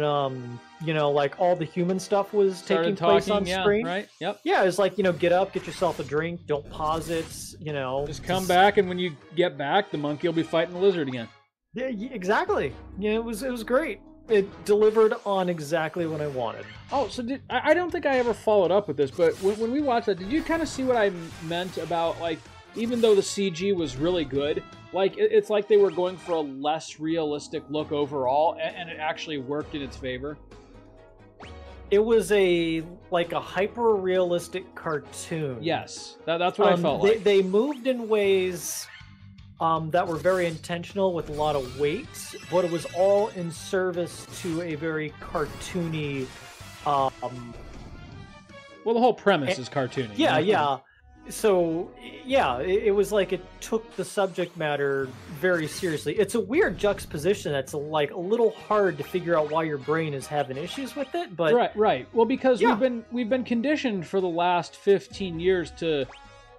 you know, like all the human stuff was taking place on screen. Right? Yep. Yeah, it's like, you know, get up, get yourself a drink, don't pause it, you know. Just come back, and when you get back, the monkey will be fighting the lizard again. Yeah, exactly. Yeah, it was great. It delivered on exactly what I wanted. Oh, so I don't think I ever followed up with this, but when we watched that, did you kind of see what I meant about, like, even though the CG was really good, like, it's like they were going for a less realistic look overall, and it actually worked in its favor? It was a hyper-realistic cartoon. Yes, that's what I felt like. They moved in ways that were very intentional with a lot of weight, but it was all in service to a very cartoony... well, the whole premise is cartoony. Yeah, you know? yeah. So, yeah, it was like it took the subject matter very seriously. It's a weird juxtaposition that's like a little hard to figure out why your brain is having issues with it, but right. Well, because yeah. we've been conditioned for the last 15 years to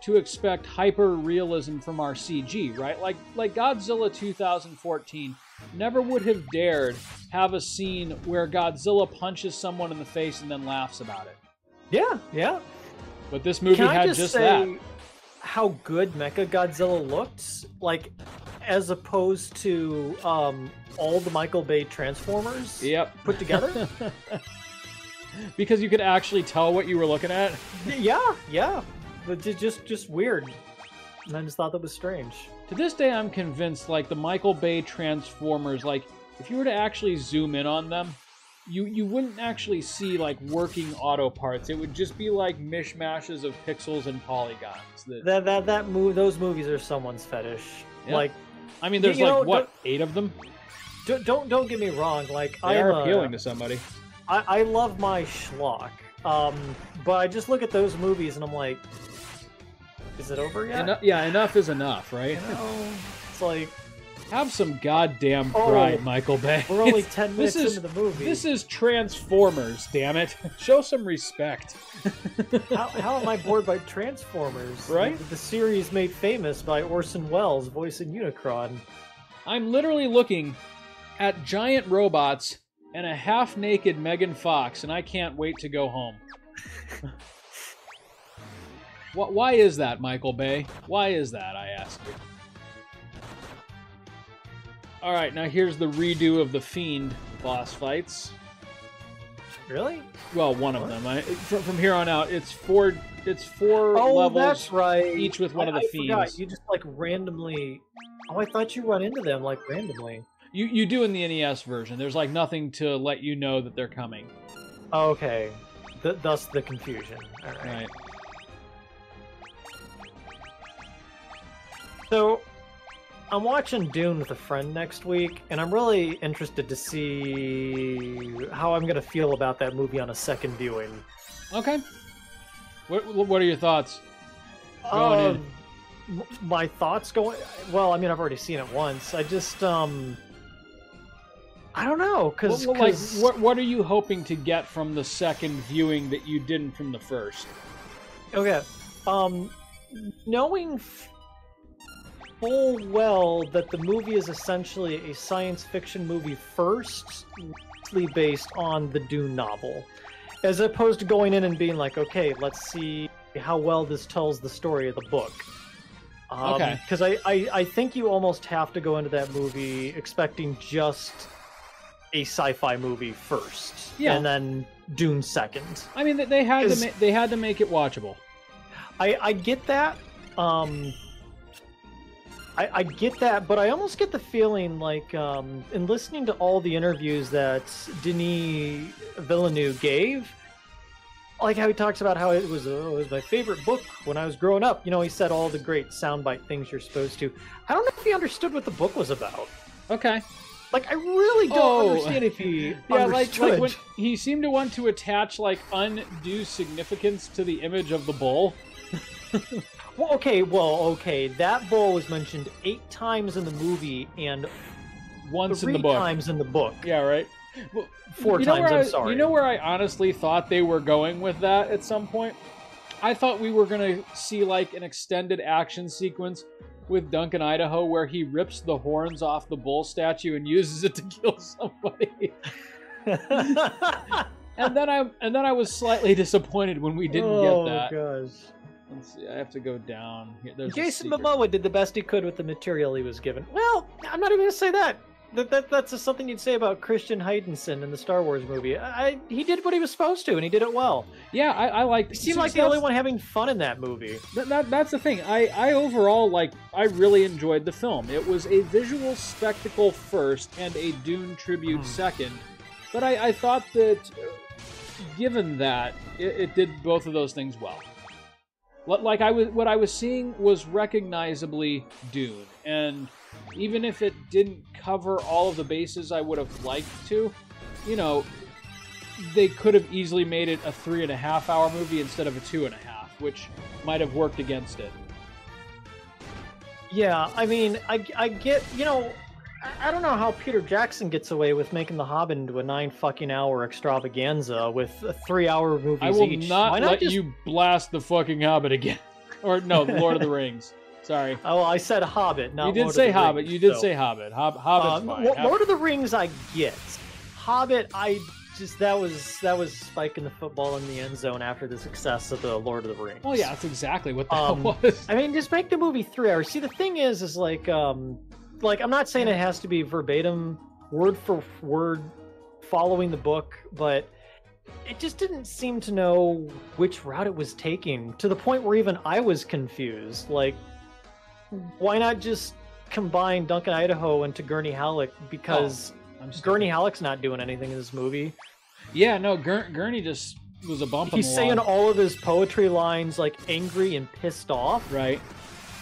expect hyper realism from our CG, right? Like Godzilla 2014 never would have dared have a scene where Godzilla punches someone in the face and then laughs about it. Yeah. But this movie Can I had just say that. How good Mechagodzilla looked, like as opposed to all the Michael Bay Transformers Yep. put together. Because you could actually tell what you were looking at? Yeah. But just weird. And I just thought that was strange. To this day, I'm convinced, like, the Michael Bay Transformers, like, if you were to actually zoom in on them, you wouldn't actually see, like, working auto parts. It would just be, like, mishmashes of pixels and polygons. Those movies are someone's fetish. Yeah. Like, I mean, there's, like, what, 8 of them? Don't get me wrong. Like, They are appealing to somebody. I love my schlock. But I just look at those movies and I'm like, is it over yet? Enough is enough, right? You know, it's like... Have some goddamn pride, Michael Bay. We're only 10 minutes into the movie. This is Transformers, damn it. Show some respect. How am I bored by Transformers? Right? The series made famous by Orson Welles voicing Unicron. I'm literally looking at giant robots and a half-naked Megan Fox, and I can't wait to go home. Why is that, Michael Bay? Why is that, I ask you? Alright, now here's the redo of the Fiend boss fights. Really? Well, one of them. From here on out, it's four levels. That's right. Each with one of the Fiends. Forgot. You just, like, randomly... Oh, I thought you run into them, like, randomly. You do in the NES version. There's, like, nothing to let you know that they're coming. Okay. Thus the confusion. Alright. Right. So... I'm watching Dune with a friend next week, and I'm really interested to see how I'm going to feel about that movie on a second viewing. Okay. What are your thoughts going in? My thoughts going... Well, I mean, I've already seen it once. I just, I don't know, because... Like, what are you hoping to get from the second viewing that you didn't from the first? Okay. Knowing... full well that the movie is essentially a science fiction movie first, based on the Dune novel, as opposed to going in and being like, okay, let's see how well this tells the story of the book. Okay. Because I think you almost have to go into that movie expecting just a sci-fi movie first, and then Dune second. I mean, they had to make it watchable. I get that. I get that, but I almost get the feeling like, in listening to all the interviews that Denis Villeneuve gave, like how he talks about how it was my favorite book when I was growing up. You know, he said all the great soundbite things you're supposed to. I don't know if he understood what the book was about. Okay. Like, I really don't understand if he understood. Like when he seemed to want to attach, like, undue significance to the image of the bull. Well, okay. That bull was mentioned 8 times in the movie and once in the book. 3 times in the book. Yeah, right. Well, 4 times. I'm sorry. You know where I honestly thought they were going with that at some point? I thought we were gonna see like an extended action sequence with Duncan Idaho where he rips the horns off the bull statue and uses it to kill somebody. and then I was slightly disappointed when we didn't get that. Oh gosh. Let's see, I have to go down. There's Jason Momoa did the best he could with the material he was given. Well, I'm not even going to say that. That's just something you'd say about Christian Heidenson in the Star Wars movie. He did what he was supposed to, and he did it well. Yeah, I like... He seemed like the only one having fun in that movie. That's the thing. I overall, I really enjoyed the film. It was a visual spectacle first and a Dune tribute second. But I thought that, given that, it did both of those things well. What I was seeing was recognizably Dune, and even if it didn't cover all of the bases I would have liked to, you know, they could have easily made it a 3.5-hour movie instead of a 2.5, which might have worked against it. Yeah, I mean, I get, you know, I don't know how Peter Jackson gets away with making The Hobbit into a 9-fucking-hour extravaganza with 3-hour movies each. I will not let you blast the fucking Hobbit again. Or, no, Lord of the Rings. Sorry. Oh, well, I said Hobbit, not Lord of the Rings. You did say Hobbit. You did say Hobbit. Hobbit's fine. Lord of the Rings, I get. Hobbit, that was spiking the football in the end zone after the success of the Lord of the Rings. Oh yeah, that's exactly what that was. I mean, just make the movie 3 hours. See, the thing is like, I'm not saying it has to be verbatim, word for word, following the book, but it just didn't seem to know which route it was taking, to the point where even I was confused. Like, why not just combine Duncan Idaho into Gurney Halleck? Because Gurney Halleck's not doing anything in this movie. Yeah, no, Gurney just was a bump. He's saying all of his poetry lines like angry and pissed off. Right.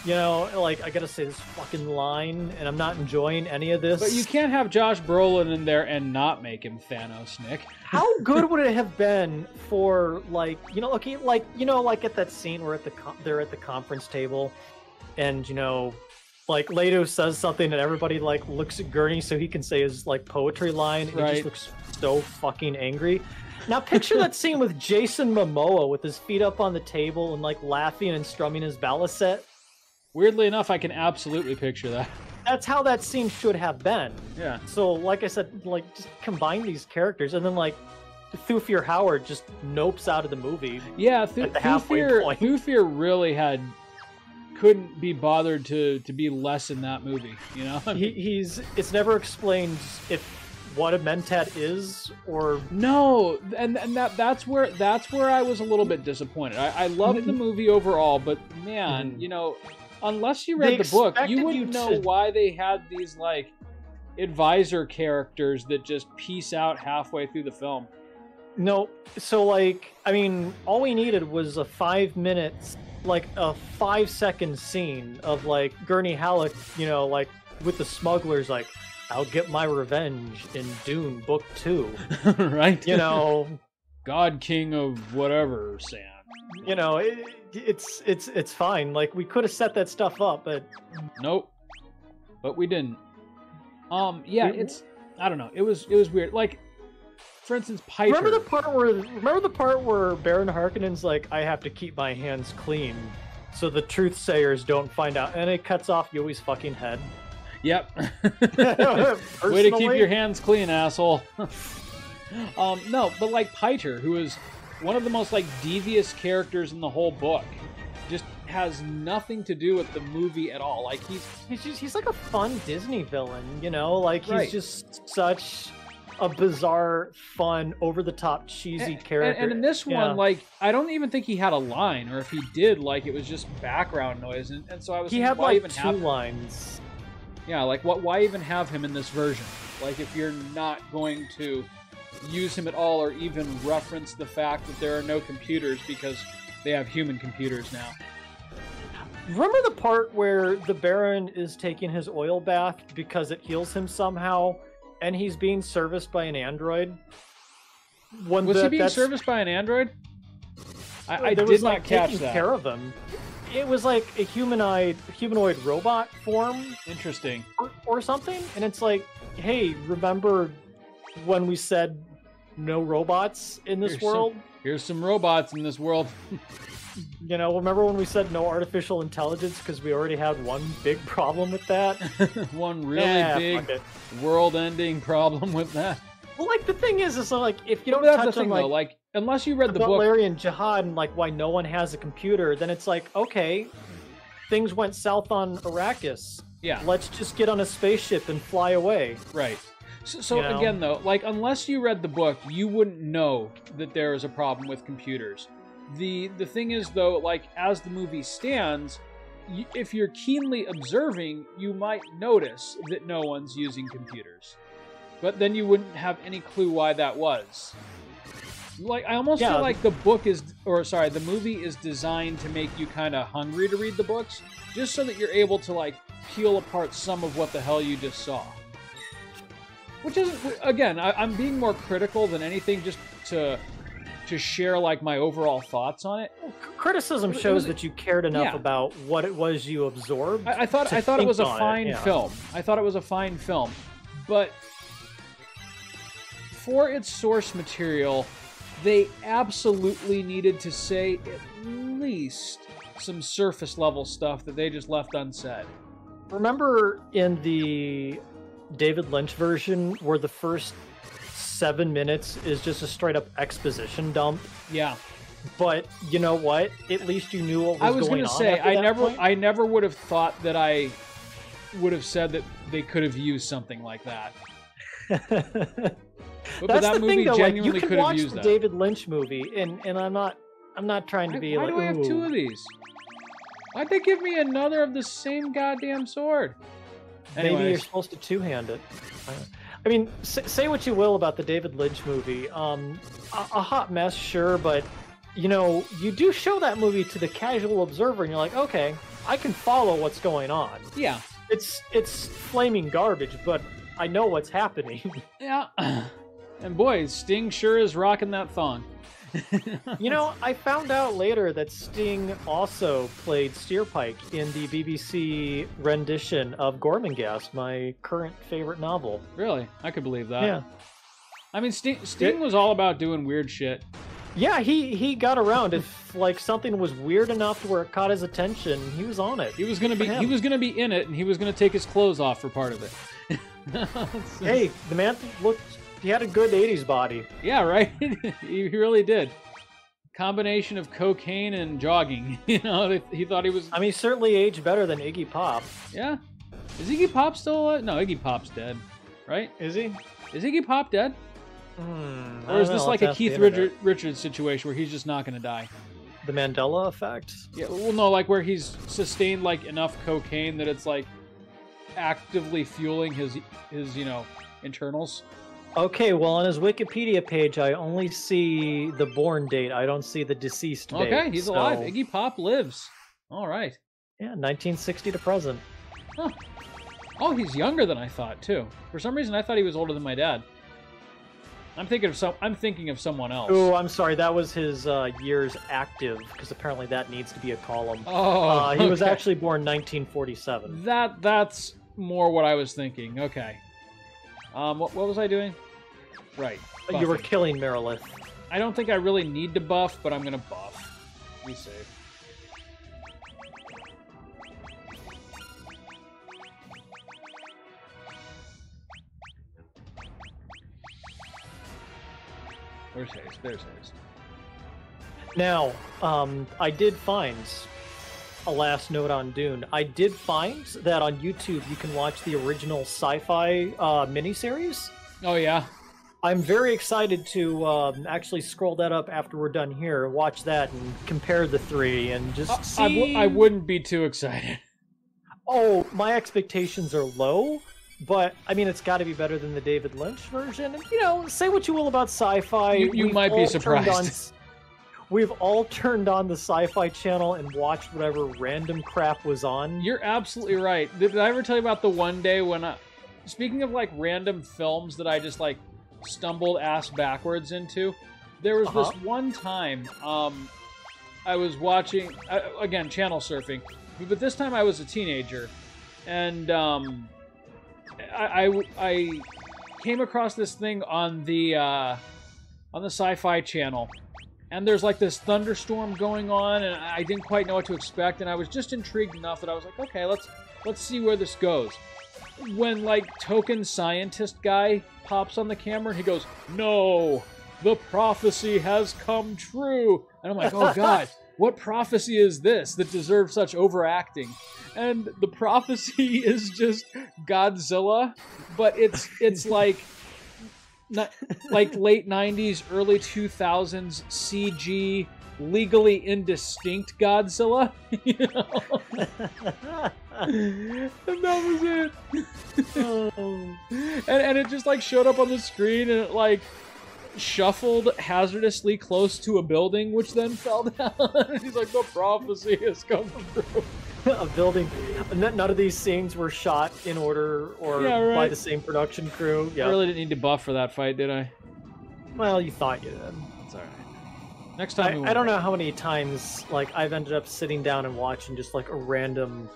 You know, like, I gotta say this fucking line, and I'm not enjoying any of this. But you can't have Josh Brolin in there and not make him Thanos, Nick. How good would it have been for, like, you know, okay, like, you know, like at that scene where they're at the conference table, and, you know, like, Leto says something and everybody, like, looks at Gurney so he can say his, like, poetry line, and he just looks so fucking angry. Now picture that scene with Jason Momoa with his feet up on the table and, like, laughing and strumming his balisette. Weirdly enough, I can absolutely picture that. That's how that scene should have been. Yeah. So, like I said, like, just combine these characters, and then, like, Thufir Howard just nopes out of the movie. Yeah, Thufir really couldn't be bothered to be less in that movie, you know? It's never explained if what a Mentat is, or... No, and that's where I was a little bit disappointed. I loved the movie overall, but man, you know, unless you read the book, you wouldn't know why they had these, like, advisor characters that just peace out halfway through the film. No, so, like, I mean, all we needed was a 5 minutes, like, a 5-second scene of, like, Gurney Halleck, you know, like, with the smugglers, like, I'll get my revenge in Dune Book 2. Right? You know... God King of whatever, Sam. You know, it's fine. Like, we could have set that stuff up, but... Nope. But we didn't. Yeah, I don't know. It was weird. Like, for instance, Piper... Remember the part where Baron Harkonnen's like, I have to keep my hands clean so the truthsayers don't find out, and it cuts off Yui's fucking head. Yep. Way to keep your hands clean, asshole. No, but like Piter, who is one of the most, like, devious characters in the whole book, just has nothing to do with the movie at all. Like, he's like a fun Disney villain, you know? Like, he's just such a bizarre, fun, over-the-top, cheesy character. And in this one, like, I don't even think he had a line, or if he did, like, it was just background noise. And so I was thinking, had, like, 2 lines. Yeah, like, why even have him in this version? Like, if you're not going to use him at all, or even reference the fact that there are no computers because they have human computers now. Remember the part where the Baron is taking his oil bath because it heals him somehow, and he's being serviced by an android? Was he being serviced by an android? I did was, not like, catch taking that. care of him. It was like a humanoid robot form. Interesting. Or something. And it's like, hey, remember when we said no robots in this world? Here's some robots in this world. You know, remember when we said no artificial intelligence because we already had one big problem with that? One really big world-ending problem with that. Well, like, the thing is like, if you don't that's touch the thing, on, though, like, unless you read the book... Valerian Jihad and, like, why no one has a computer, then it's like, okay, things went south on Arrakis. Yeah. Let's just get on a spaceship and fly away. Right. So again, though, like, unless you read the book, you wouldn't know that there is a problem with computers. The thing is, though, like, as the movie stands, if you're keenly observing, you might notice that no one's using computers. But then you wouldn't have any clue why that was. Like, I almost feel like the movie is designed to make you kind of hungry to read the books, just so that you're able to, like, peel apart some of what the hell you just saw. Which isn't, again, I'm being more critical than anything, just to share, like, my overall thoughts on it. Well, criticism shows that you cared enough about what it was you absorbed. I thought it was a fine film. I thought it was a fine film, but for its source material, they absolutely needed to say at least some surface level stuff that they just left unsaid. Remember in the David Lynch version where the first 7 minutes is just a straight up exposition dump? Yeah. But you know what? At least you knew what was going on. I was going to say, I never would have thought that I would have said that they could have used something like that. But That's that the movie thing, though. Like, you genuinely can could have watch used the that. David Lynch movie, and I'm not trying to be Why like, do I have two "Ooh." of these? Why'd they give me another of the same goddamn sword? Maybe you're Anyways, supposed to two-hand it. I mean, say what you will about the David Lynch movie. A hot mess, sure, but you know, you do show that movie to the casual observer, and you're like, okay, I can follow what's going on. yeah. It's flaming garbage, but I know what's happening. Yeah. And boy, Sting sure is rocking that thong. You know, I found out later that Sting also played Steerpike in the BBC rendition of Gormenghast, my current favorite novel. Really? I could believe that. Yeah. I mean, Sting was all about doing weird shit. Yeah, he got around. If like something was weird enough to where it caught his attention, he was on it. He was gonna be in it, and he was gonna take his clothes off for part of it. Hey, the man looked. He had a good '80s body. Yeah, right. He really did. Combination of cocaine and jogging. You know, he thought he was. I mean, he certainly aged better than Iggy Pop. Yeah. Is Iggy Pop still alive? No, Iggy Pop's dead. Right? Is he? Is Iggy Pop dead? I Or is don't this know, like let's a ask the Keith internet. Richards situation where he's just not gonna die? The Mandela effect. Yeah. Well, no, like where he's sustained like enough cocaine that it's like actively fueling his internals. Okay, well, on his Wikipedia page, I only see the born date. I don't see the deceased date. Okay, he's so- alive. Iggy Pop lives. All right. Yeah, 1960 to present. Huh. Oh, he's younger than I thought too. For some reason, I thought he was older than my dad. I'm thinking of someone else. Oh, I'm sorry. That was his years active, because apparently that needs to be a column. Oh, He was okay. actually born 1947. That's more what I was thinking. Okay. What was I doing? Right. You were buffing. killing Merilith. I don't think I really need to buff, but I'm gonna buff. Be safe. Where's haste? There's haste. Now, I did find a last note on Dune. I did find that on YouTube you can watch the original sci-fi miniseries. Oh yeah. I'm very excited to actually scroll that up after we're done here, watch that, and compare the three, and just see. I wouldn't be too excited. Oh, my expectations are low, but I mean, it's got to be better than the David Lynch version. And, you know, say what you will about sci-fi. You we've might be all turned surprised. we've all turned on the Sci-Fi Channel and watched whatever random crap was on. You're absolutely right. Did I ever tell you about the one day when speaking of like random films that I just like stumbled ass backwards into? There was this one time I was watching, again, channel surfing, but this time I was a teenager, and I came across this thing on the Sci-Fi Channel, and there's like this thunderstorm going on, and I didn't quite know what to expect, and I was just intrigued enough that I was like, okay, let's see where this goes. When like token scientist guy pops on the camera, and he goes, "No, the prophecy has come true," and I'm like, oh god. What prophecy is this that deserves such overacting? And the prophecy is just Godzilla, but it's like late 90s, early 2000s CG, legally indistinct Godzilla. You know? And that was it. And it just like showed up on the screen, and it like shuffled hazardously close to a building, which then fell down. And he's like, the prophecy has come true. A building. None of these scenes were shot in order or by the same production crew. Yeah. I really didn't need to buff for that fight, did I? Well, you thought you did. It's alright. Next time I don't know how many times like I've ended up sitting down and watching just like a random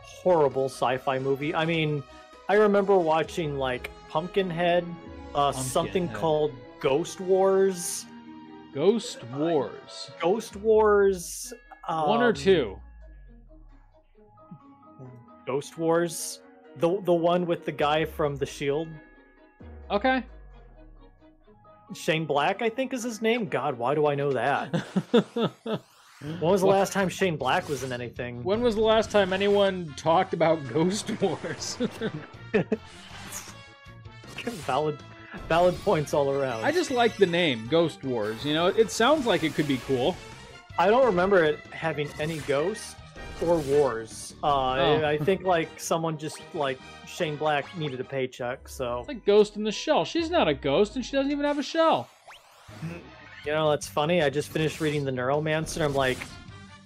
horrible sci-fi movie. I mean, I remember watching like Pumpkinhead, something called Ghost Wars. Ghost Wars. Ghost Wars. One or two? Ghost Wars. The one with the guy from The Shield. Okay. Shane Black, I think is his name. God, why do I know that? When was the last time Shane Black was in anything? When was the last time anyone talked about Ghost Wars? Valid. Valid points all around. I just like the name, Ghost Wars. You know, it sounds like it could be cool. I don't remember it having any ghosts or wars. I think like someone just like Shane Black needed a paycheck, so. It's like Ghost in the Shell. She's not a ghost, and she doesn't even have a shell. You know, that's funny. I just finished reading The Neuromancer, and I'm like,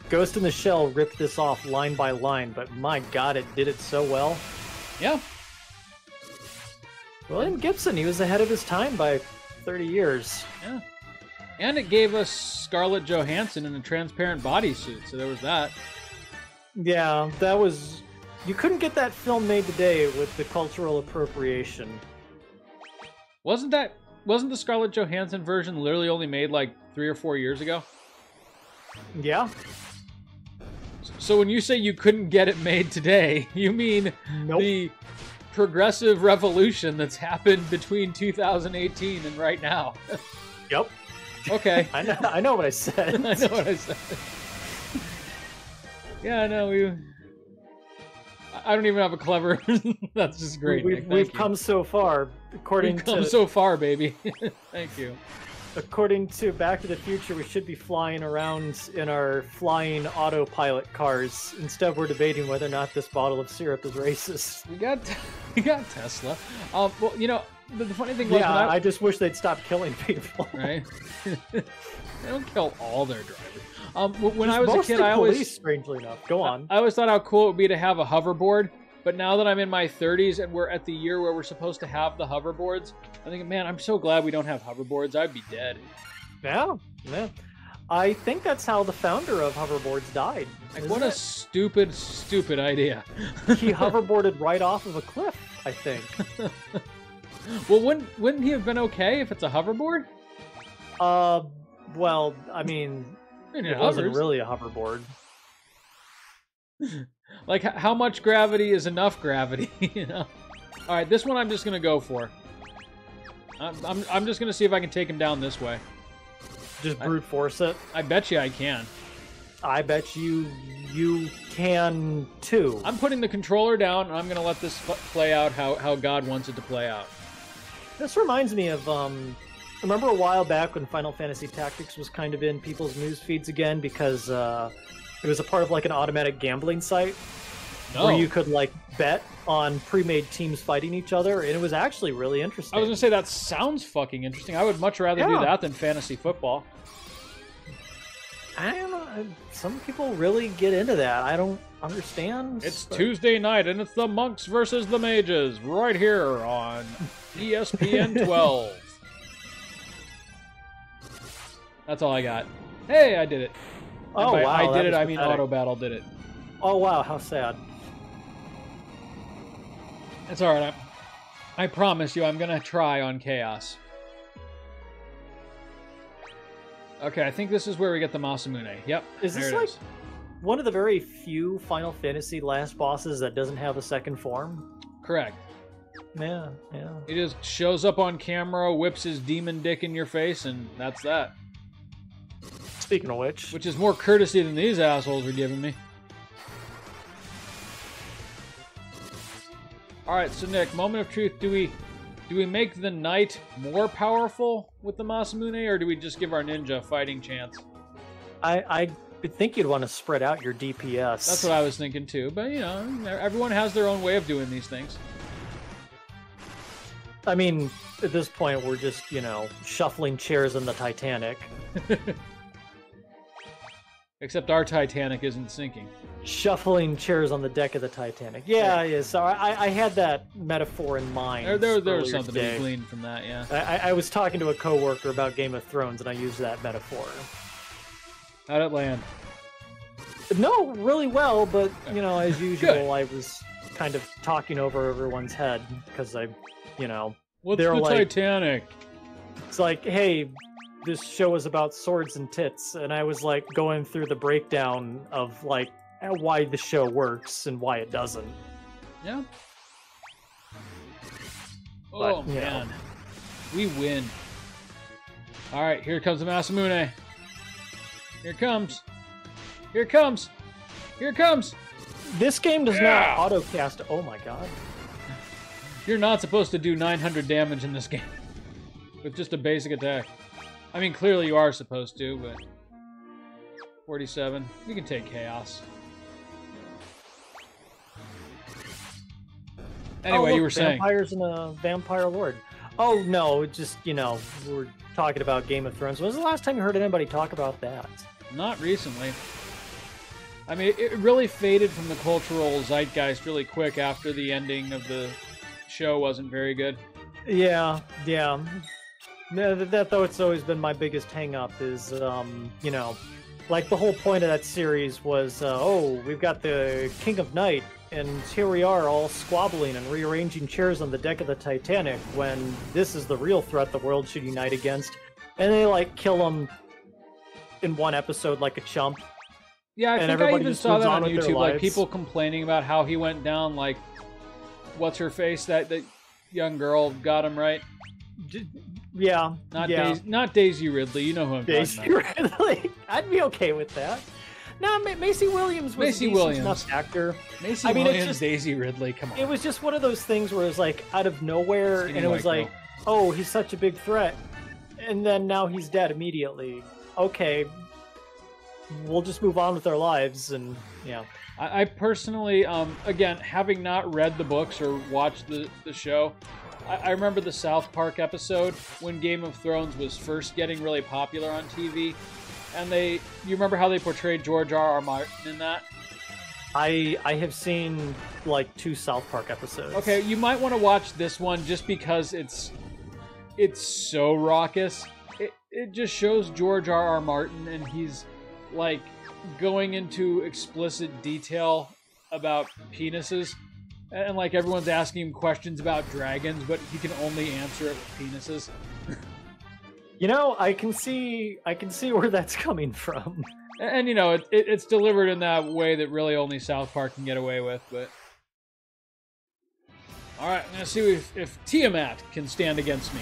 Ghost in the Shell ripped this off line by line, but my god, it did it so well. Yeah. William Gibson, he was ahead of his time by 30 years. Yeah. And it gave us Scarlett Johansson in a transparent bodysuit, so there was that. Yeah, that was... You couldn't get that film made today with the cultural appropriation. Wasn't the Scarlett Johansson version literally only made like 3 or 4 years ago? Yeah. So when you say you couldn't get it made today, you mean Nope. the progressive revolution that's happened between 2018 and right now. Yep. Okay. I know what I said. I know what I said. Yeah, I know. I don't even have a clever... That's just great. We've come so far. We've come so far, baby. Thank you. According to Back to the Future, we should be flying around in our flying autopilot cars. Instead, we're debating whether or not this bottle of syrup is racist. We got Tesla. Well, you know, the funny thing was... Yeah, I just wish they'd stop killing people. Right? They don't kill all their drivers. When I was a kid, police, strangely enough. Go on. I always thought how cool it would be to have a hoverboard. But now that I'm in my 30s and we're at the year where we're supposed to have the hoverboards, I'm thinking, man, I'm so glad we don't have hoverboards. I'd be dead. Yeah. I think that's how the founder of hoverboards died. Like, what a stupid, stupid idea. He hoverboarded right off of a cliff, I think. Well, wouldn't he have been okay if it's a hoverboard? Well, I mean, it wasn't really a hoverboard. Like, how much gravity is enough gravity, you know? All right, this one I'm just gonna go for. I'm just gonna see if I can take him down this way. Just brute force it. I bet you I can. I bet you can too. I'm putting the controller down, and I'm gonna let this play out how God wants it to play out. This reminds me of remember a while back when Final Fantasy Tactics was kind of in people's news feeds again because it was a part of like an automatic gambling site where you could like bet on pre-made teams fighting each other, and it was actually really interesting. I was gonna say that sounds fucking interesting. I would much rather do that than fantasy football. I don't know. Some people really get into that. I don't understand. It's Tuesday night, and it's the monks versus the mages right here on ESPN 12. That's all I got. Hey, I did it. Oh, wow. I did it. I mean, pathetic. Auto Battle did it. Oh, wow. How sad. It's all right. I promise you, I'm gonna try on Chaos. Okay, I think this is where we get the Masamune. Yep. Is this like one of the very few Final Fantasy last bosses that doesn't have a second form? Correct. Yeah. He just shows up on camera, whips his demon dick in your face, and that's that. Speaking of which. Which is more courtesy than these assholes are giving me. Alright, so Nick, moment of truth, do we make the knight more powerful with the Masamune, or do we just give our ninja a fighting chance? I think you'd want to spread out your DPS. That's what I was thinking too, but you know, everyone has their own way of doing these things. I mean, at this point, we're just, you know, shuffling chairs in the Titanic. Except our Titanic isn't sinking. Shuffling chairs on the deck of the Titanic. Yeah. So I had that metaphor in mind. There was something to be gleaned from that, yeah. I was talking to a coworker about Game of Thrones, and I used that metaphor. How'd it land? No, really well, but, you know, as usual, I was kind of talking over everyone's head, because you know... What's the Titanic? It's like, hey... This show is about swords and tits, and I was like going through the breakdown of like why the show works and why it doesn't. Yeah. But, oh man, we win. All right, here comes the Masamune. Here it comes. Here it comes. Here it comes. This game does not autocast. Oh my god. You're not supposed to do 900 damage in this game. with just a basic attack. I mean, clearly you are supposed to, but 47. You can take chaos. Anyway, look, you were saying vampires and a vampire lord. Oh no, just we're talking about Game of Thrones. When was the last time you heard anybody talk about that? not recently. I mean, it really faded from the cultural zeitgeist really quick after the ending of the show wasn't very good. Yeah. No, that though it's always been my biggest hang-up is, like the whole point of that series was, we've got the King of Night, and here we are all squabbling and rearranging chairs on the deck of the Titanic when this is the real threat the world should unite against. And they, like, kill him in one episode like a chump. Yeah, I think I even saw that on YouTube, like lives. people complaining about how he went down, like, what's her face, that young girl got him right. Yeah, Not Daisy Ridley. You know who I'm talking about. Daisy Ridley. I'd be okay with that. No, Macy Williams was a decent enough actor. Macy Williams, Daisy Ridley, come on. It was just one of those things where it was like out of nowhere, and it was like, oh, he's such a big threat, and then now he's dead immediately. Okay, we'll just move on with our lives, and yeah. I personally, again, having not read the books or watched the show, I remember the South Park episode when Game of Thrones was first getting really popular on TV, and you remember how they portrayed George R.R. Martin in that? I have seen like 2 South Park episodes. Okay, you might want to watch this one just because it's so raucous. It just shows George R.R. Martin, and he's like going into explicit detail about penises. And like everyone's asking him questions about dragons, but he can only answer it with penises. I can see where that's coming from. And it's delivered in that way that really only South Park can get away with. But all right, I'm gonna see if Tiamat can stand against me.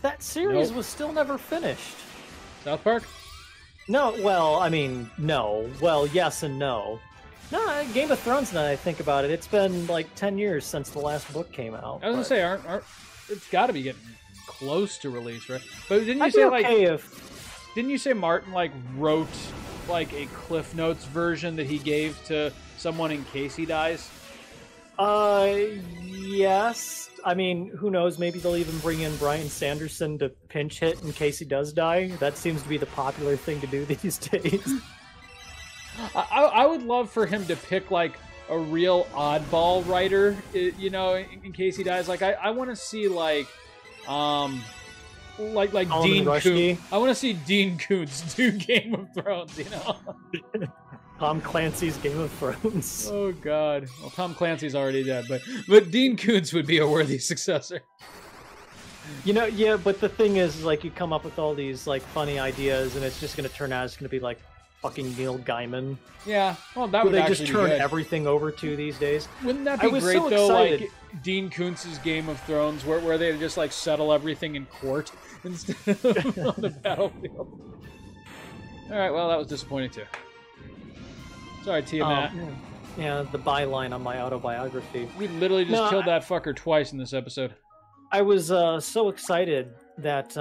That series was still never finished. South Park? No, well, I mean, no. Well, yes and no. No, Game of Thrones, now that I think about it, it's been like 10 years since the last book came out. I was gonna say, aren't it's got to be getting close to release, right? But didn't you I'd say be okay didn't you say Martin like wrote like a Cliff Notes version that he gave to someone in case he dies? Yes. I mean, who knows? Maybe they'll even bring in Bryan Sanderson to pinch hit in case he does die. That seems to be the popular thing to do these days. I would love for him to pick like a real oddball writer, in case he dies. Like I want to see like Dean Koontz. I want to see Dean Koontz do Game of Thrones. Tom Clancy's Game of Thrones. Oh God! Well, Tom Clancy's already dead, but Dean Koontz would be a worthy successor. Yeah, but the thing is, like, you come up with all these like funny ideas, and it's just going to turn out it's going to be like fucking Neil Gaiman. Yeah, well, that would they actually just turn be good. everything over to these days. Wouldn't that be great though? Excited. Like Dean Koontz's Game of Thrones, where they just like settle everything in court instead of on the battlefield. All right, well, that was disappointing too. Sorry, Tiamat. Yeah, the byline on my autobiography. We literally just killed that fucker twice in this episode. I was so excited that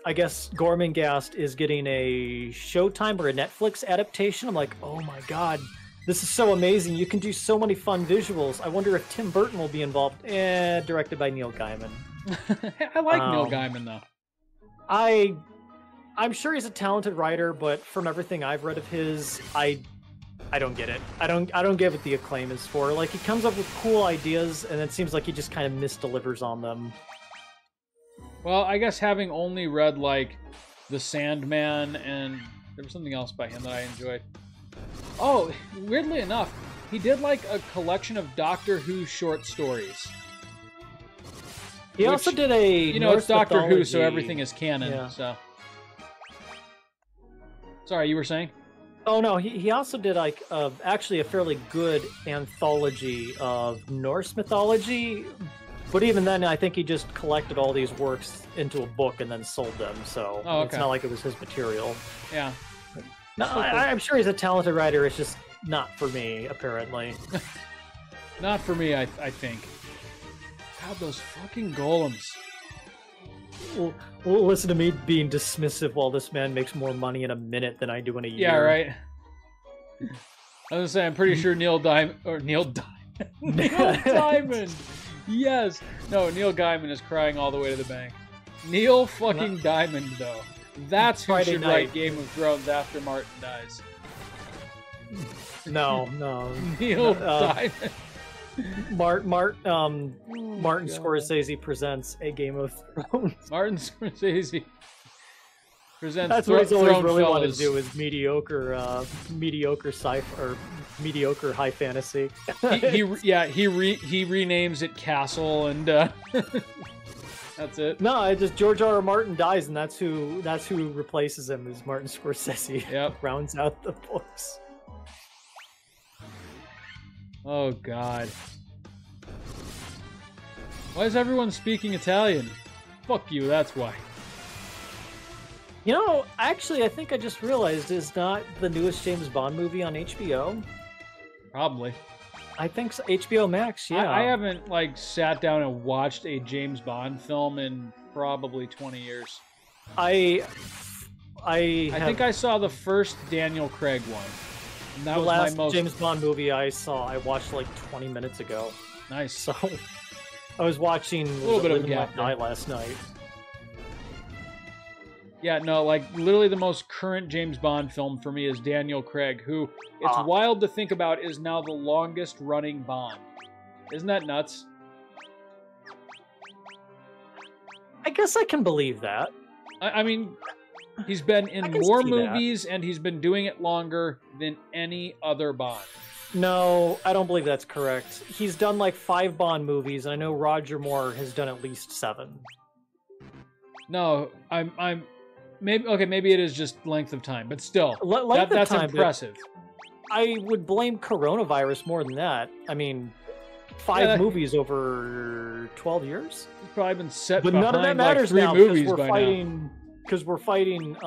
I guess Gormenghast is getting a Showtime or a Netflix adaptation. I'm like, oh my god, this is so amazing. You can do so many fun visuals. I wonder if Tim Burton will be involved. Directed by Neil Gaiman. I like Neil Gaiman, though. I'm sure he's a talented writer, but from everything I've read of his, I don't get it. I don't get what the acclaim is for. Like, he comes up with cool ideas, and it seems like he just kind of misdelivers on them. Well, I guess having only read, like, The Sandman, and there was something else by him that I enjoyed. Oh, weirdly enough, he did, like, a collection of Doctor Who short stories. He also did a it's Doctor Who, so everything is canon, so... Sorry, you were saying? Oh, no, he also did, like, actually a fairly good anthology of Norse mythology, but even then, I think he just collected all these works into a book and then sold them, so It's not like it was his material. Yeah. No, I'm sure he's a talented writer, it's just not for me, apparently. Not for me, I think. God, those fucking golems. Well, listen to me being dismissive while this man makes more money in a minute than I do in a year. Yeah, right. I was gonna say, I'm pretty sure Neil Diamond. Neil Diamond. Yes. No, Neil Gaiman is crying all the way to the bank. Neil fucking Diamond, though. That's who Friday should night. write Game of Thrones after Martin dies. No. Neil Diamond. Martin God. Scorsese presents a Game of Thrones. Martin Scorsese presents That's what he's always Throne really wanted Fellas. to do is mediocre sci-fi or mediocre high fantasy. He renames it Castle, and that's it. No, I just George R. R. Martin dies, and that's who replaces him is Martin Scorsese. Yep. Rounds out the books. Oh God. Why is everyone speaking Italian? Fuck you, that's why. You know, actually, I think I just realized is not the newest James Bond movie on HBO. Probably. I think so. HBO Max. Yeah, I haven't like sat down and watched a James Bond film in probably 20 years. I think I saw the first Daniel Craig one. And that the was last my most James Bond movie I watched like 20 minutes ago. nice. So I was watching little bit of a Live and gap Let Die last night. Yeah, no, like literally the most current James Bond film for me is Daniel Craig, who it's wild to think about is now the longest running Bond. Isn't that nuts? I guess I can believe that. I mean, he's been in can more see that. movies and he's been doing it longer than any other Bond. No, I don't believe that's correct. He's done like 5 Bond movies, and I know Roger Moore has done at least 7. No, I'm maybe it is just length of time, but still, Length of that's time, but impressive. I would blame coronavirus more than that. I mean, 5 movies over 12 years? He's probably been set But behind none of that matters like 3 now movies by because we're fighting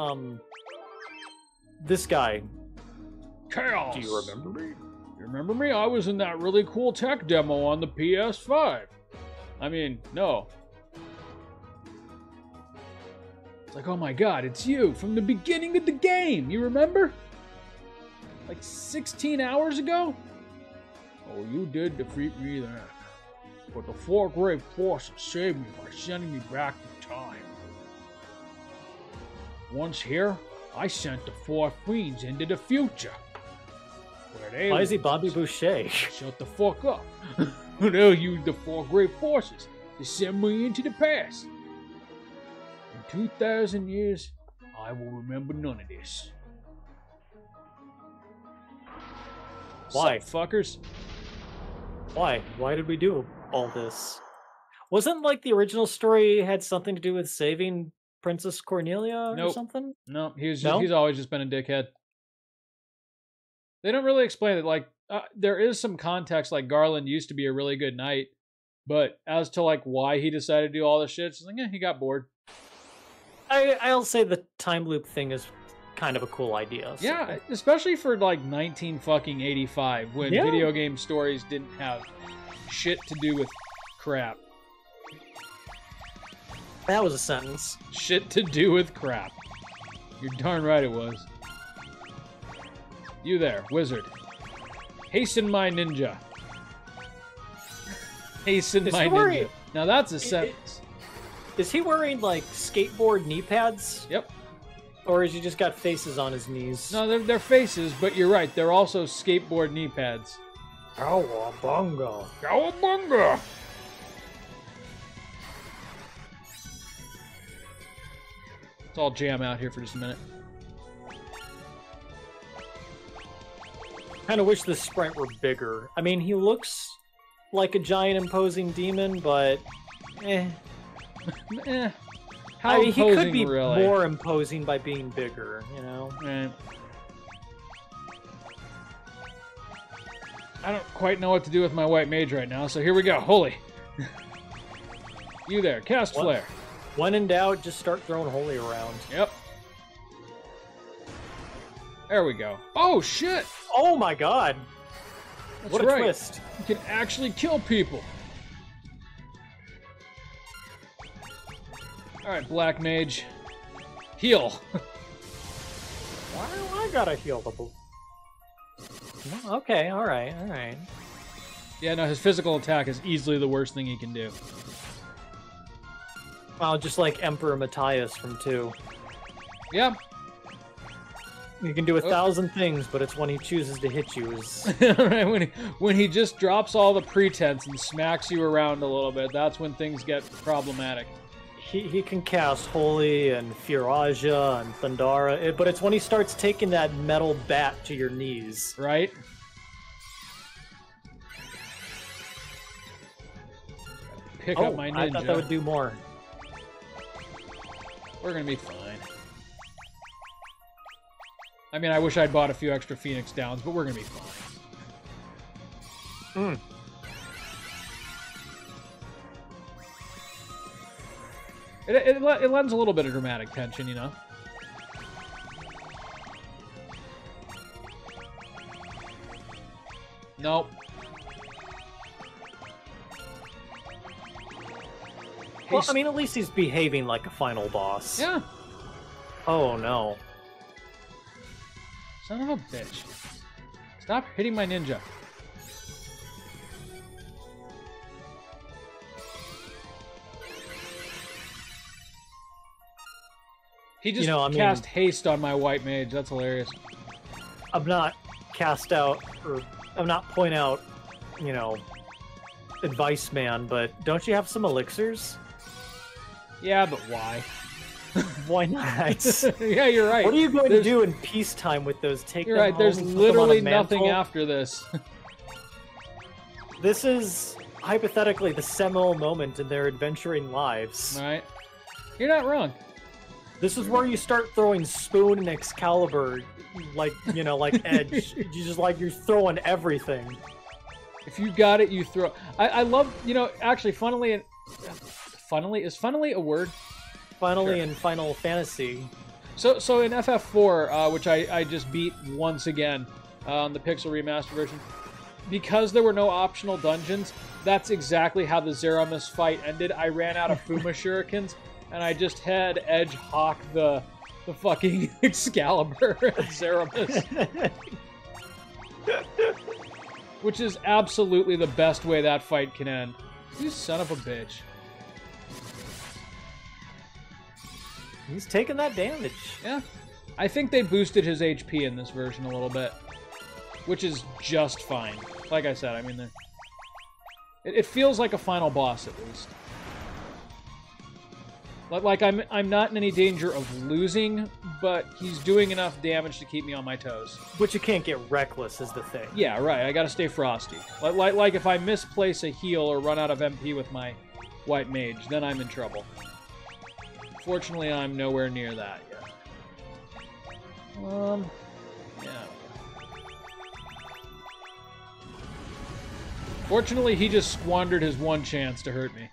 this guy. now. Chaos. Do you remember me? You remember me? I was in that really cool tech demo on the PS5. I mean, no. It's like, oh my god, it's you from the beginning of the game. You remember? Like 16 hours ago? Oh, you did defeat me then. But the 4 great forces saved me by sending me back in time. Once here, I sent the 4 fiends into the future. Where they Why is he Bobby Boucher? Shut the fuck up. They'll use the 4 great forces to send me into the past. In 2,000 years, I will remember none of this. Why? Sup, fuckers? Why? Why did we do all this? Wasn't like the original story had something to do with saving Princess Cornelia or Nope. something? No, he's No? always just been a dickhead. They don't really explain it. Like, there is some context, like Garland used to be a really good knight, but as to like why he decided to do all this shit, it's like, he got bored. I'll say the time loop thing is kind of a cool idea. So. Yeah, especially for like 1985 when Yeah. video game stories didn't have shit to do with crap. That was a sentence. Shit to do with crap. You're darn right it was. You there, wizard. Hasten my ninja. Hasten Is my he ninja. wearing- Now that's a sentence. Is he wearing like skateboard knee pads? Yep. Or has he just got faces on his knees? No, they're faces, but you're right. They're also skateboard knee pads. Cowabunga. Cowabunga! Let's all jam out here for just a minute. Kind of wish this sprite were bigger. I mean, he looks like a giant imposing demon, but Eh. How I mean, he imposing, could be really? more imposing by being bigger, you know? Eh. I don't quite know what to do with my white mage right now, so here we go. Holy. You there, cast What? flare. When in doubt, just start throwing holy around. Yep. There we go. Oh, shit! Oh my god! That's What a right. twist. You can actually kill people. Alright, Black Mage. Heal. Why do I gotta heal the blue? Okay, alright, alright. Yeah, no, his physical attack is easily the worst thing he can do. Well, just like Emperor Matthias from 2. Yeah. You can do 1,000 things, but it's when he chooses to hit you is... Right, when he just drops all the pretense and smacks you around a little bit, that's when things get problematic. He can cast Holy and Firaja and Thundara, but it's when he starts taking that metal bat to your knees. Right? Pick up my ninja. I thought that would do more. We're gonna be fine. I mean, I wish I'd bought a few extra Phoenix Downs, but we're gonna be fine. It lends a little bit of dramatic tension, you know? Nope. Well, I mean, at least he's behaving like a final boss. Yeah. Oh, no. Son of a bitch. Stop hitting my ninja. He just cast haste on my white mage. That's hilarious. I'm not cast out, or I'm not point out, advice man, but don't you have some elixirs? Yeah, but why? Why not? Yeah, you're right. What are you going to do in peacetime with those? Take you're them right. home, There's put them literally on a mantle? nothing after this. This is hypothetically the seminal moment in their adventuring lives. Right. You're not wrong. This is where you start throwing Spoon and Excalibur, like Edge. You're throwing everything. If you got it, you throw. I love, actually, funnily a word? Finally, Sure. in Final Fantasy. So in FF4, which I just beat once again on the Pixel Remaster version, because there were no optional dungeons, that's exactly how the Zeramus fight ended. I ran out of Fuma Shurikens, and I just had Edge hawk the fucking Excalibur at Zeramus. Which is absolutely the best way that fight can end. You son of a bitch. He's taking that damage. Yeah. I think they boosted his HP in this version a little bit. Which is just fine. Like I said, I mean, it feels like a final boss, at least. Like, I'm not in any danger of losing, but he's doing enough damage to keep me on my toes. But you can't get reckless, is the thing. Yeah, right. I gotta stay frosty. Like if I misplace a heal or run out of MP with my white mage, then I'm in trouble. Fortunately, I'm nowhere near that yet. Yeah. Fortunately, he just squandered his one chance to hurt me.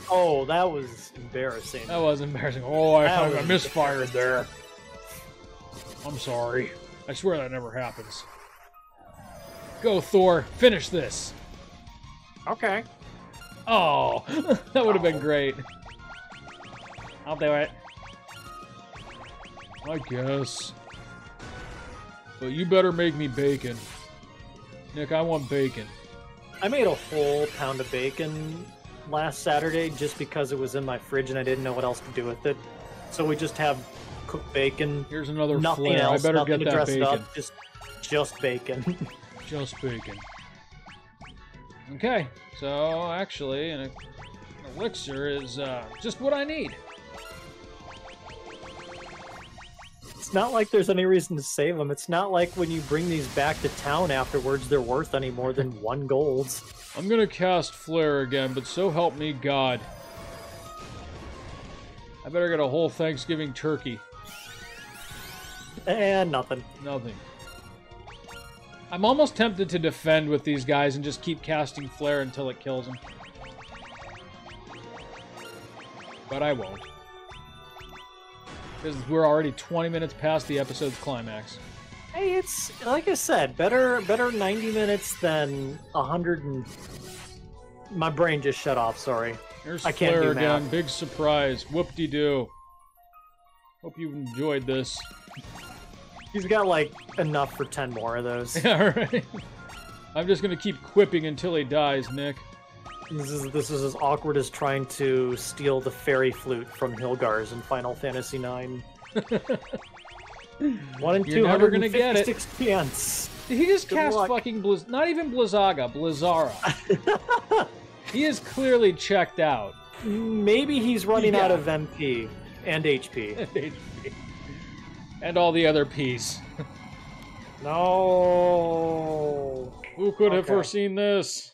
Oh, that was embarrassing. That was embarrassing. Oh, I was misfired there. I'm sorry. I swear that never happens. Go, Thor. Finish this. Okay. Oh, that would have been great. I'll do it. I guess. But you better make me bacon. Nick, I want bacon. I made a whole pound of bacon last Saturday just because it was in my fridge and I didn't know what else to do with it. So we just have cooked bacon. Here's another nothing flare. else, I better nothing get to that dress bacon. it up. Just bacon. Just bacon. Okay, so actually, an elixir is just what I need. It's not like there's any reason to save them. It's not like when you bring these back to town afterwards, they're worth any more than 1 gold. I'm gonna cast Flare again, but so help me God. I better get a whole Thanksgiving turkey. And nothing. Nothing. I'm almost tempted to defend with these guys and just keep casting Flare until it kills them. But I won't. Because we're already 20 minutes past the episode's climax. Hey, it's, like I said, better 90 minutes than 100 and... My brain just shut off, sorry. There's I can't Flare do again. math. Big surprise. Whoop-de-doo. Hope you enjoyed this. He's got like enough for 10 more of those. Yeah, right. I'm just gonna keep quipping until he dies, Nick. This is as awkward as trying to steal the fairy flute from Hilgars in Final Fantasy IX. 1 in You're never gonna get it. 256 chance. Did he just Good cast luck. fucking not even Blizzaga, Blizzara. He is clearly checked out. Maybe he's running out Yeah. of MP and HP. And HP. And all the other Ps. No. Who could have Okay. foreseen this?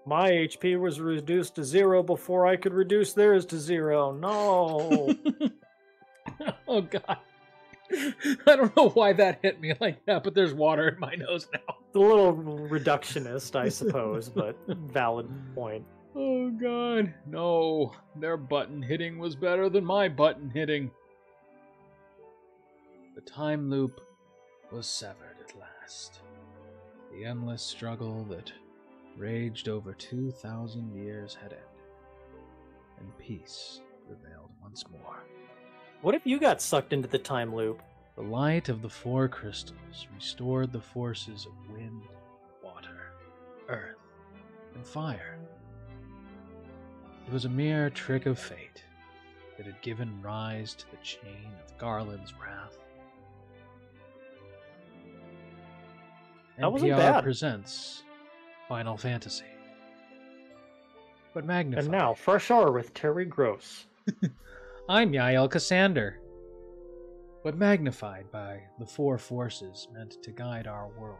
My HP was reduced to 0 before I could reduce theirs to 0. No. Oh god. I don't know why that hit me like that, but there's water in my nose now. A little reductionist, I suppose, but valid point. Oh god. No. Their button hitting was better than my button hitting. The time loop was severed at last. The endless struggle that raged over 2,000 years had ended, and peace prevailed once more. What if you got sucked into the time loop? The light of the four crystals restored the forces of wind, water, earth, and fire. It was a mere trick of fate that had given rise to the chain of Garland's wrath. That wasn't NPR bad. presents Final Fantasy. But magnified. And now, Fresh Hour with Terry Gross. I'm Yael Cassander. But magnified by the four forces meant to guide our world.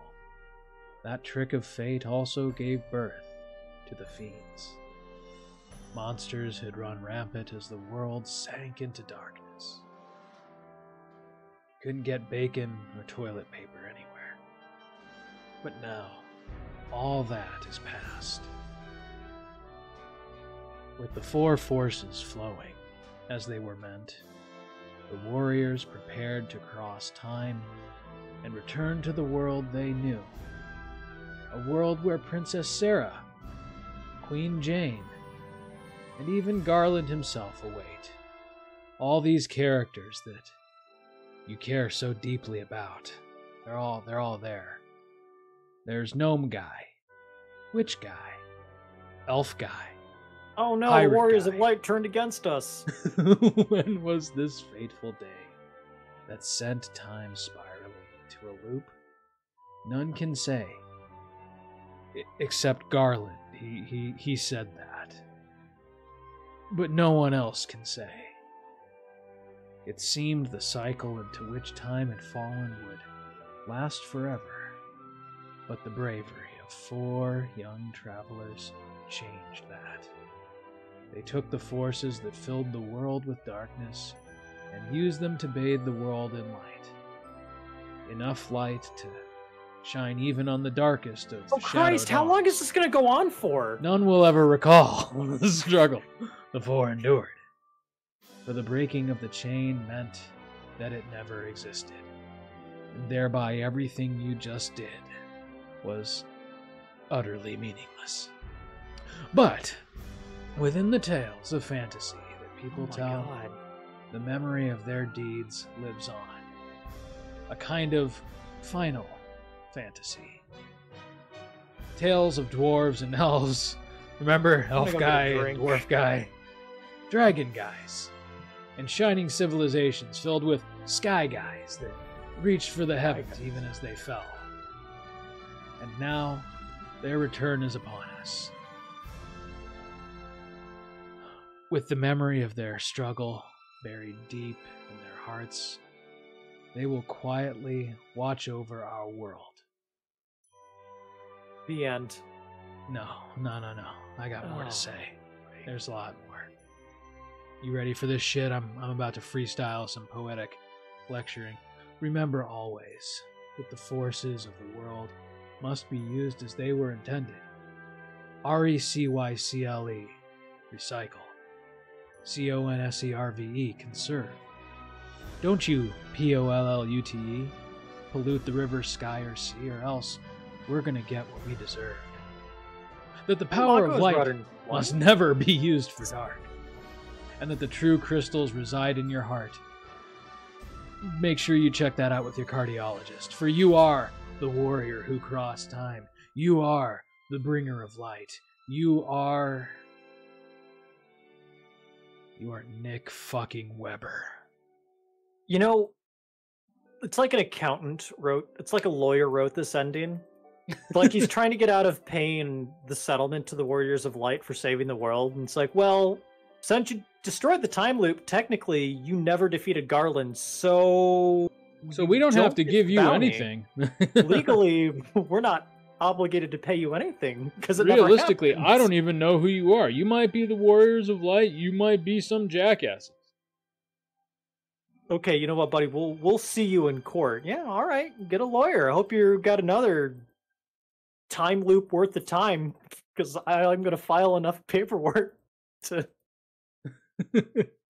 That trick of fate also gave birth to the fiends. Monsters had run rampant as the world sank into darkness. Couldn't get bacon or toilet paper anywhere. But now, all that is past. With the four forces flowing, as they were meant, the warriors prepared to cross time and return to the world they knew. A world where Princess Sarah, Queen Jane, and even Garland himself await. All these characters that you care so deeply about. They're all there. There's Gnome Guy, Witch Guy, Elf Guy. Oh no, Pirate Warriors guy. of Light turned against us. When was this fateful day that sent time spiraling into a loop? None can say. Except Garland. He said that. But no one else can say. It seemed the cycle into which time had fallen would last forever. But the bravery of four young travelers changed that. They took the forces that filled the world with darkness and used them to bathe the world in light. Enough light to shine even on the darkest of Oh Shadow Christ, how Dawn. long is this gonna go on for? None will ever recall the struggle the four endured. For the breaking of the chain meant that it never existed. And thereby everything you just did was utterly meaningless. But within the tales of fantasy that people Oh my tell, God. the memory of their deeds lives on. A kind of final fantasy. Tales of dwarves and elves. Remember elf go get a guy, and drink. dwarf guy, dragon guys, and shining civilizations filled with sky guys that reached for the heavens even as they fell. And now their return is upon us. With the memory of their struggle buried deep in their hearts, they will quietly watch over our world. The end. No. I got more Oh. to say. There's a lot more. You ready for this shit? I'm about to freestyle some poetic lecturing. Remember always that the forces of the world must be used as they were intended. RECYCLE, recycle. CONSERVE, conserve. Don't you POLLUTE pollute the river, sky, or sea, or else we're gonna get what we deserve. that the power of Mago's light Rotten must one. never be used for dark, and that the true crystals reside in your heart. Make sure you check that out with your cardiologist, for you are the warrior who crossed time. You are the bringer of light. You are Nick fucking Weber. You know, it's like an accountant wrote, it's like a lawyer wrote this ending. Like he's trying to get out of paying the settlement to the Warriors of Light for saving the world. And it's like, well, since you destroyed the time loop, technically you never defeated Garland, so we don't have to get give you bounty. anything. Legally, we're not obligated to pay you anything because Realistically, never I don't even know who you are. You might be the Warriors of Light. You might be some jackass. Okay, you know what, buddy? We'll see you in court. Yeah, all right. Get a lawyer. I hope you got another time loop worth of time because I'm going to file enough paperwork to.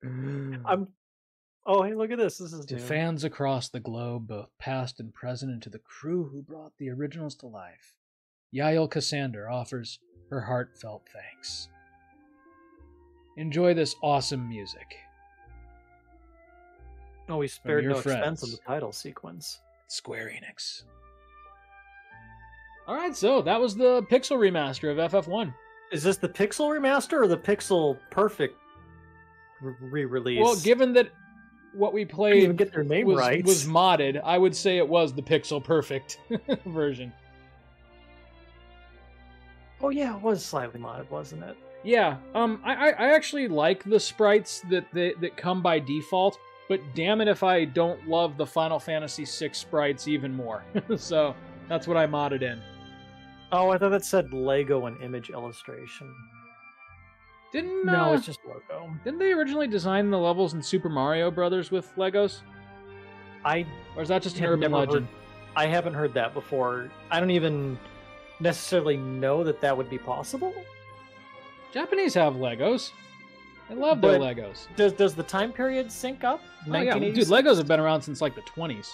I'm. Oh, hey, look at this. This is To new. fans across the globe, both past and present, and to the crew who brought the originals to life, Yael Cassander offers her heartfelt thanks. Enjoy this awesome music. Oh, we spared your no expense friends. on the title sequence. Square Enix. Alright, so that was the Pixel remaster of FF1. Is this the Pixel remaster or the Pixel Perfect re-release? Well, given that what we Couldn't played even get their name right. was modded, I would say it was the Pixel Perfect version. Oh yeah, it was slightly modded, wasn't it? Yeah, I actually like the sprites that come by default, but damn it if I don't love the Final Fantasy VI sprites even more. So that's what I modded in. Oh, I thought that said Lego and image illustration. Didn't No, it's just logo. didn't they originally design the levels in Super Mario Brothers with Legos? I Or is that just an have urban never legend? heard- I haven't heard that before. I don't even necessarily know that that would be possible. Japanese have Legos. They love their But- Legos. Does the time period sync up? Oh yeah, dude, 1986? Legos have been around since like the 20s.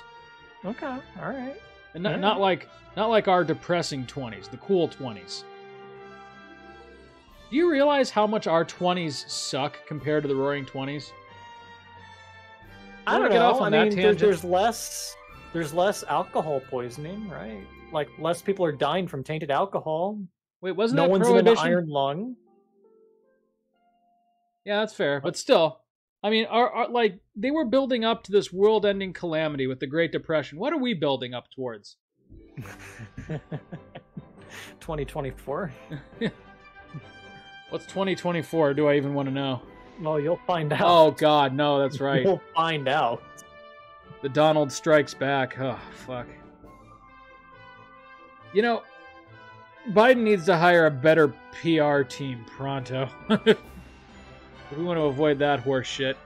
Okay, all right. And Yeah. not like our depressing 20s, the cool 20s. Do you realize how much our 20s suck compared to the Roaring 20s? I Wanna don't get know. off on I that mean, tangent? there's less alcohol poisoning, right? Like less people are dying from tainted alcohol. Wait, wasn't No that one's in an Prohibition? iron lung. Yeah, that's fair, but still. I mean, our like they were building up to this world-ending calamity with the Great Depression. What are we building up towards? 2024. What's 2024? Do I even want to know? Well, you'll find out. Oh God, no, that's right. You'll find out. The Donald Strikes Back. Oh, fuck. You know, Biden needs to hire a better PR team pronto. We want to avoid that horse shit.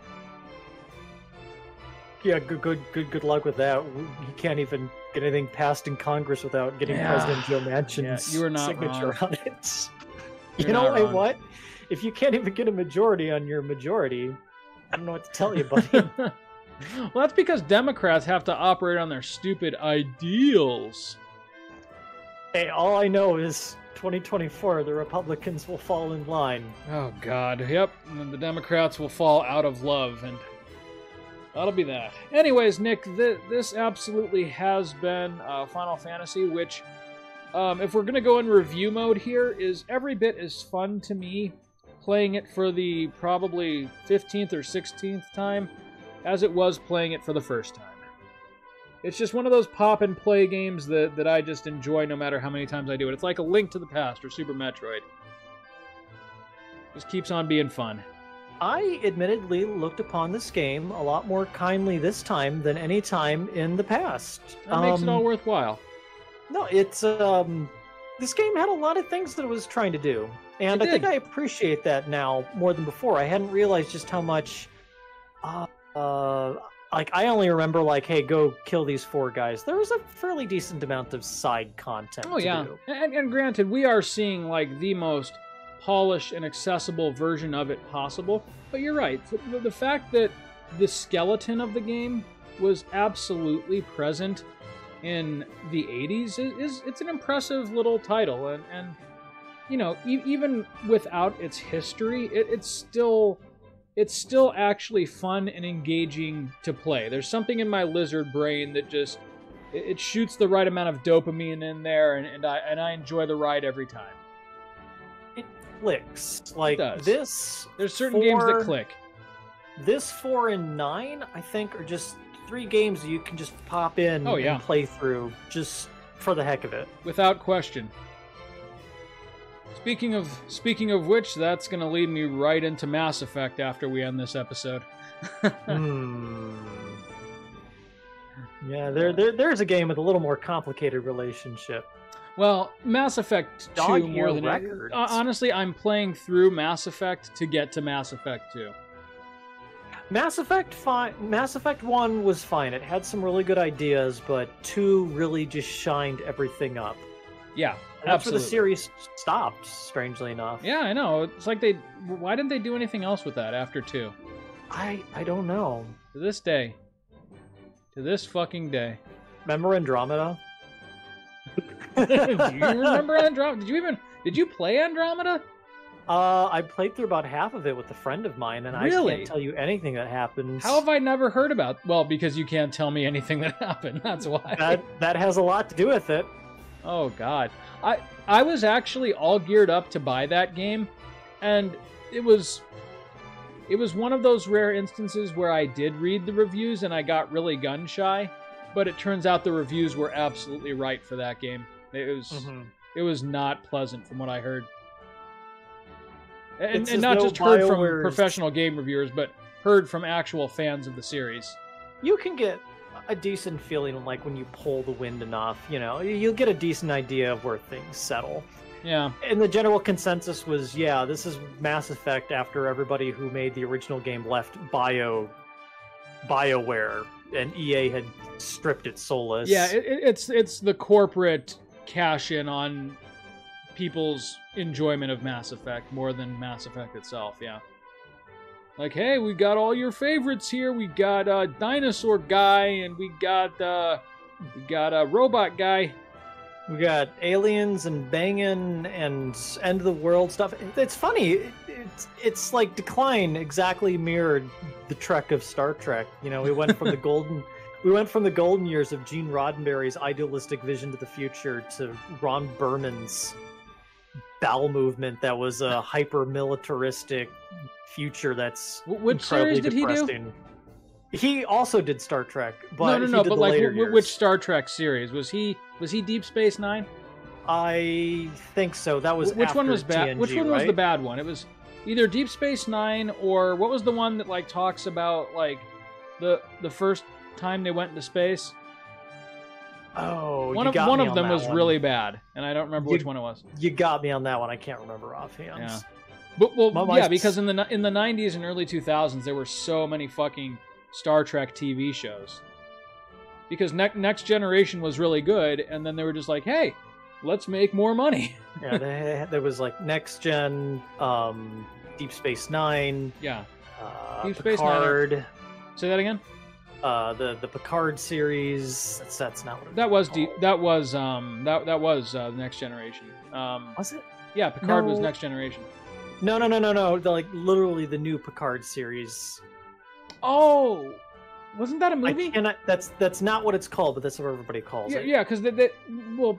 Yeah, good luck with that. He can't even get anything passed in Congress without getting Yeah. President Joe Manchin's Yeah, you are not signature wrong. on it. You're You know not hey, wrong. what? If you can't even get a majority on your majority, I don't know what to tell you, buddy. Well, that's because Democrats have to operate on their stupid ideals. Hey, all I know is 2024, the Republicans will fall in line. Oh God, yep. And then the Democrats will fall out of love, and that'll be that. Anyways, Nick, this absolutely has been Final Fantasy, which, if we're gonna go in review mode here, is every bit as fun to me playing it for the probably 15th or 16th time as it was playing it for the first time. It's just one of those pop and play games that I just enjoy no matter how many times I do it. It's like a Link to the Past or Super Metroid. Just keeps on being fun. I admittedly looked upon this game a lot more kindly this time than any time in the past. That makes it all worthwhile. No, it's this game had a lot of things that it was trying to do, and It I think did. I appreciate that now more than before. I hadn't realized just how much, like I only remember like, hey, go kill these 4 guys. There was a fairly decent amount of side content. Oh to yeah, do. and granted, we are seeing like the most polished and accessible version of it possible. But you're right. The fact that the skeleton of the game was absolutely present in the 80s is it's an impressive little title, and you know, even without its history, it's still actually fun and engaging to play. There's something in my lizard brain that just it shoots the right amount of dopamine in there, and I enjoy the ride every time. It clicks like does. this. There's certain games that click. This 4 and 9, I think, are just 3 games you can just pop in and play through just for the heck of it. Without question. Speaking of which, that's going to lead me right into Mass Effect after we end this episode. Yeah, there's a game with a little more complicated relationship. Well, Mass Effect 2 more than records. Honestly, I'm playing through Mass Effect to get to Mass Effect 2. Mass Effect 1 was fine. It had some really good ideas, but 2 really just shined everything up. Yeah, and that's where the series stopped, strangely enough. Yeah, I know. It's like why didn't they do anything else with that after 2? I don't know. To this day. To this fucking day. Remember Andromeda? Do you remember Andromeda? Did you play Andromeda? I played through about half of it with a friend of mine, and really? I can't tell you anything that happens. How have I never heard about? Well, because you can't tell me anything that happened. That's why. That has a lot to do with it. Oh God, I was actually all geared up to buy that game, and it was one of those rare instances where I did read the reviews and I got really gun shy, but it turns out the reviews were absolutely right for that game. It was not pleasant from what I heard. And not just heard from professional game reviewers, but heard from actual fans of the series. You can get a decent feeling like when you pull the wind enough, you know, you'll get a decent idea of where things settle. Yeah. And the general consensus was, yeah, this is Mass Effect after everybody who made the original game left BioWare, and EA had stripped its soulless. Yeah, it's the corporate cash in on people's enjoyment of Mass Effect more than Mass Effect itself. Yeah. Like, hey, we got all your favorites here. We got Dinosaur Guy, and we got Robot Guy. We got aliens and banging and end of the world stuff. It's funny. It's like Decline exactly mirrored the Trek of Star Trek. You know, we went from the golden years of Gene Roddenberry's idealistic vision to the future to Ron Berman's bowel movement that was a hyper-militaristic future that's which series did depressing. He also did Star Trek, but no, but like which Star Trek series was he Deep Space Nine? I think so. That was which one was bad? TNG, which one was the bad one? It was either Deep Space Nine or what was the one that like talks about like the first time they went into space? Oh, one of them was really bad, and I don't remember which one it was. You got me on that one. I can't remember offhand. Yeah. But because in the 90s and early 2000s there were so many fucking Star Trek TV shows. Because Next Generation was really good, and then they were just like, "Hey, let's make more money." Yeah, there was like Next Gen, Deep Space Nine. Yeah, Deep Space Picard. Nine. Say that again. The Picard series. That's not what that was. That was Next Generation. Was it? Yeah, Picard was Next Generation. No. Like literally the new Picard series. Oh, wasn't that a movie? That's not what it's called, but that's what everybody calls it. Yeah, because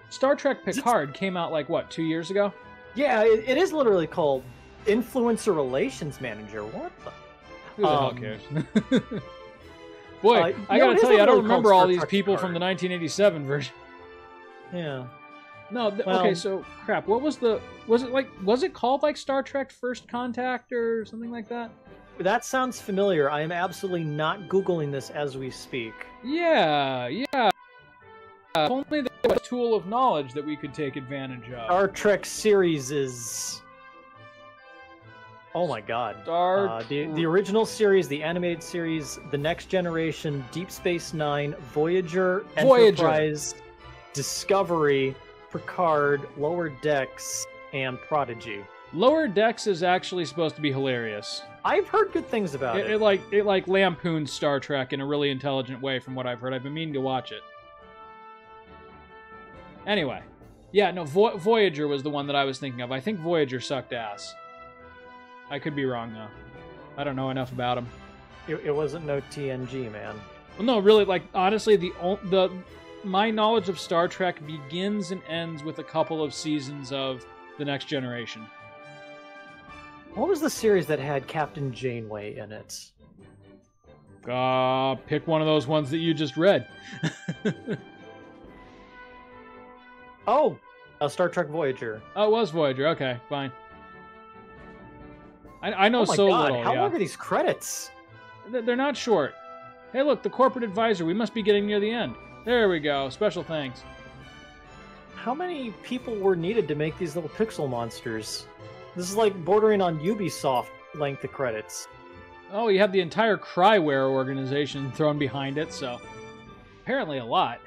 Star Trek Picard came out like what 2 years ago. Yeah, it is literally called Influencer Relations Manager. What the? Who the hell cares? Boy, I gotta tell you, I don't remember all these people from the 1987 version. Yeah. No, okay, so crap. What was it called like Star Trek First Contact or something like that? That sounds familiar. I am absolutely not Googling this as we speak. Yeah. If only there was a tool of knowledge that we could take advantage of. Star Trek series is... Oh my god. The original series, the animated series, The Next Generation, Deep Space Nine, Voyager, Enterprise, Discovery, Picard, Lower Decks, and Prodigy. Lower Decks is actually supposed to be hilarious. I've heard good things about it. It like lampoons Star Trek in a really intelligent way from what I've heard. I've been meaning to watch it. Anyway, Yeah, no, Voyager was the one that I was thinking of. I think Voyager sucked ass. I could be wrong, though. I don't know enough about him. It wasn't no TNG, man. Well, no, really, like, honestly, my knowledge of Star Trek begins and ends with a couple of seasons of The Next Generation. What was the series that had Captain Janeway in it? Pick one of those ones that you just read. Oh! Star Trek Voyager. Oh, it was Voyager. Okay, fine. I know Oh my so God, little. how Yeah. long are these credits? They're not short. Hey, look, the corporate advisor. We must be getting near the end. There we go. Special thanks. How many people were needed to make these little pixel monsters? This is like bordering on Ubisoft length of credits. Oh, you have the entire Cryware organization thrown behind it, so apparently a lot.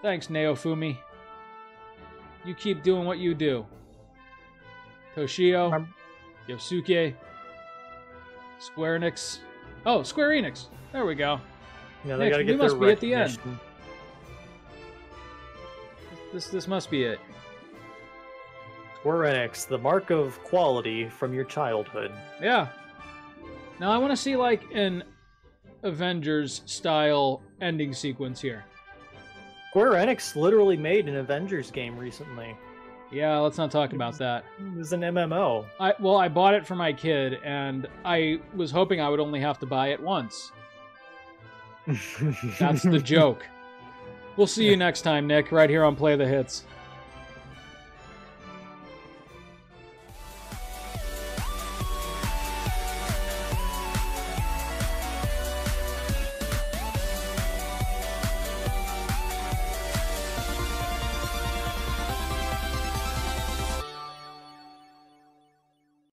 Thanks, Naofumi. You keep doing what you do. Toshio, Yosuke, Square Enix. Oh, Square Enix. There we go. Yeah, they Nick, gotta we get must their be at the end. recognition. This must be it. Square Enix, the mark of quality from your childhood. Yeah. Now I want to see like an Avengers style ending sequence here. Square Enix literally made an Avengers game recently. Yeah, let's not talk about that. It was an MMO. I bought it for my kid, and I was hoping I would only have to buy it once. That's the joke. We'll see you next time, Nick, right here on Play the Hits.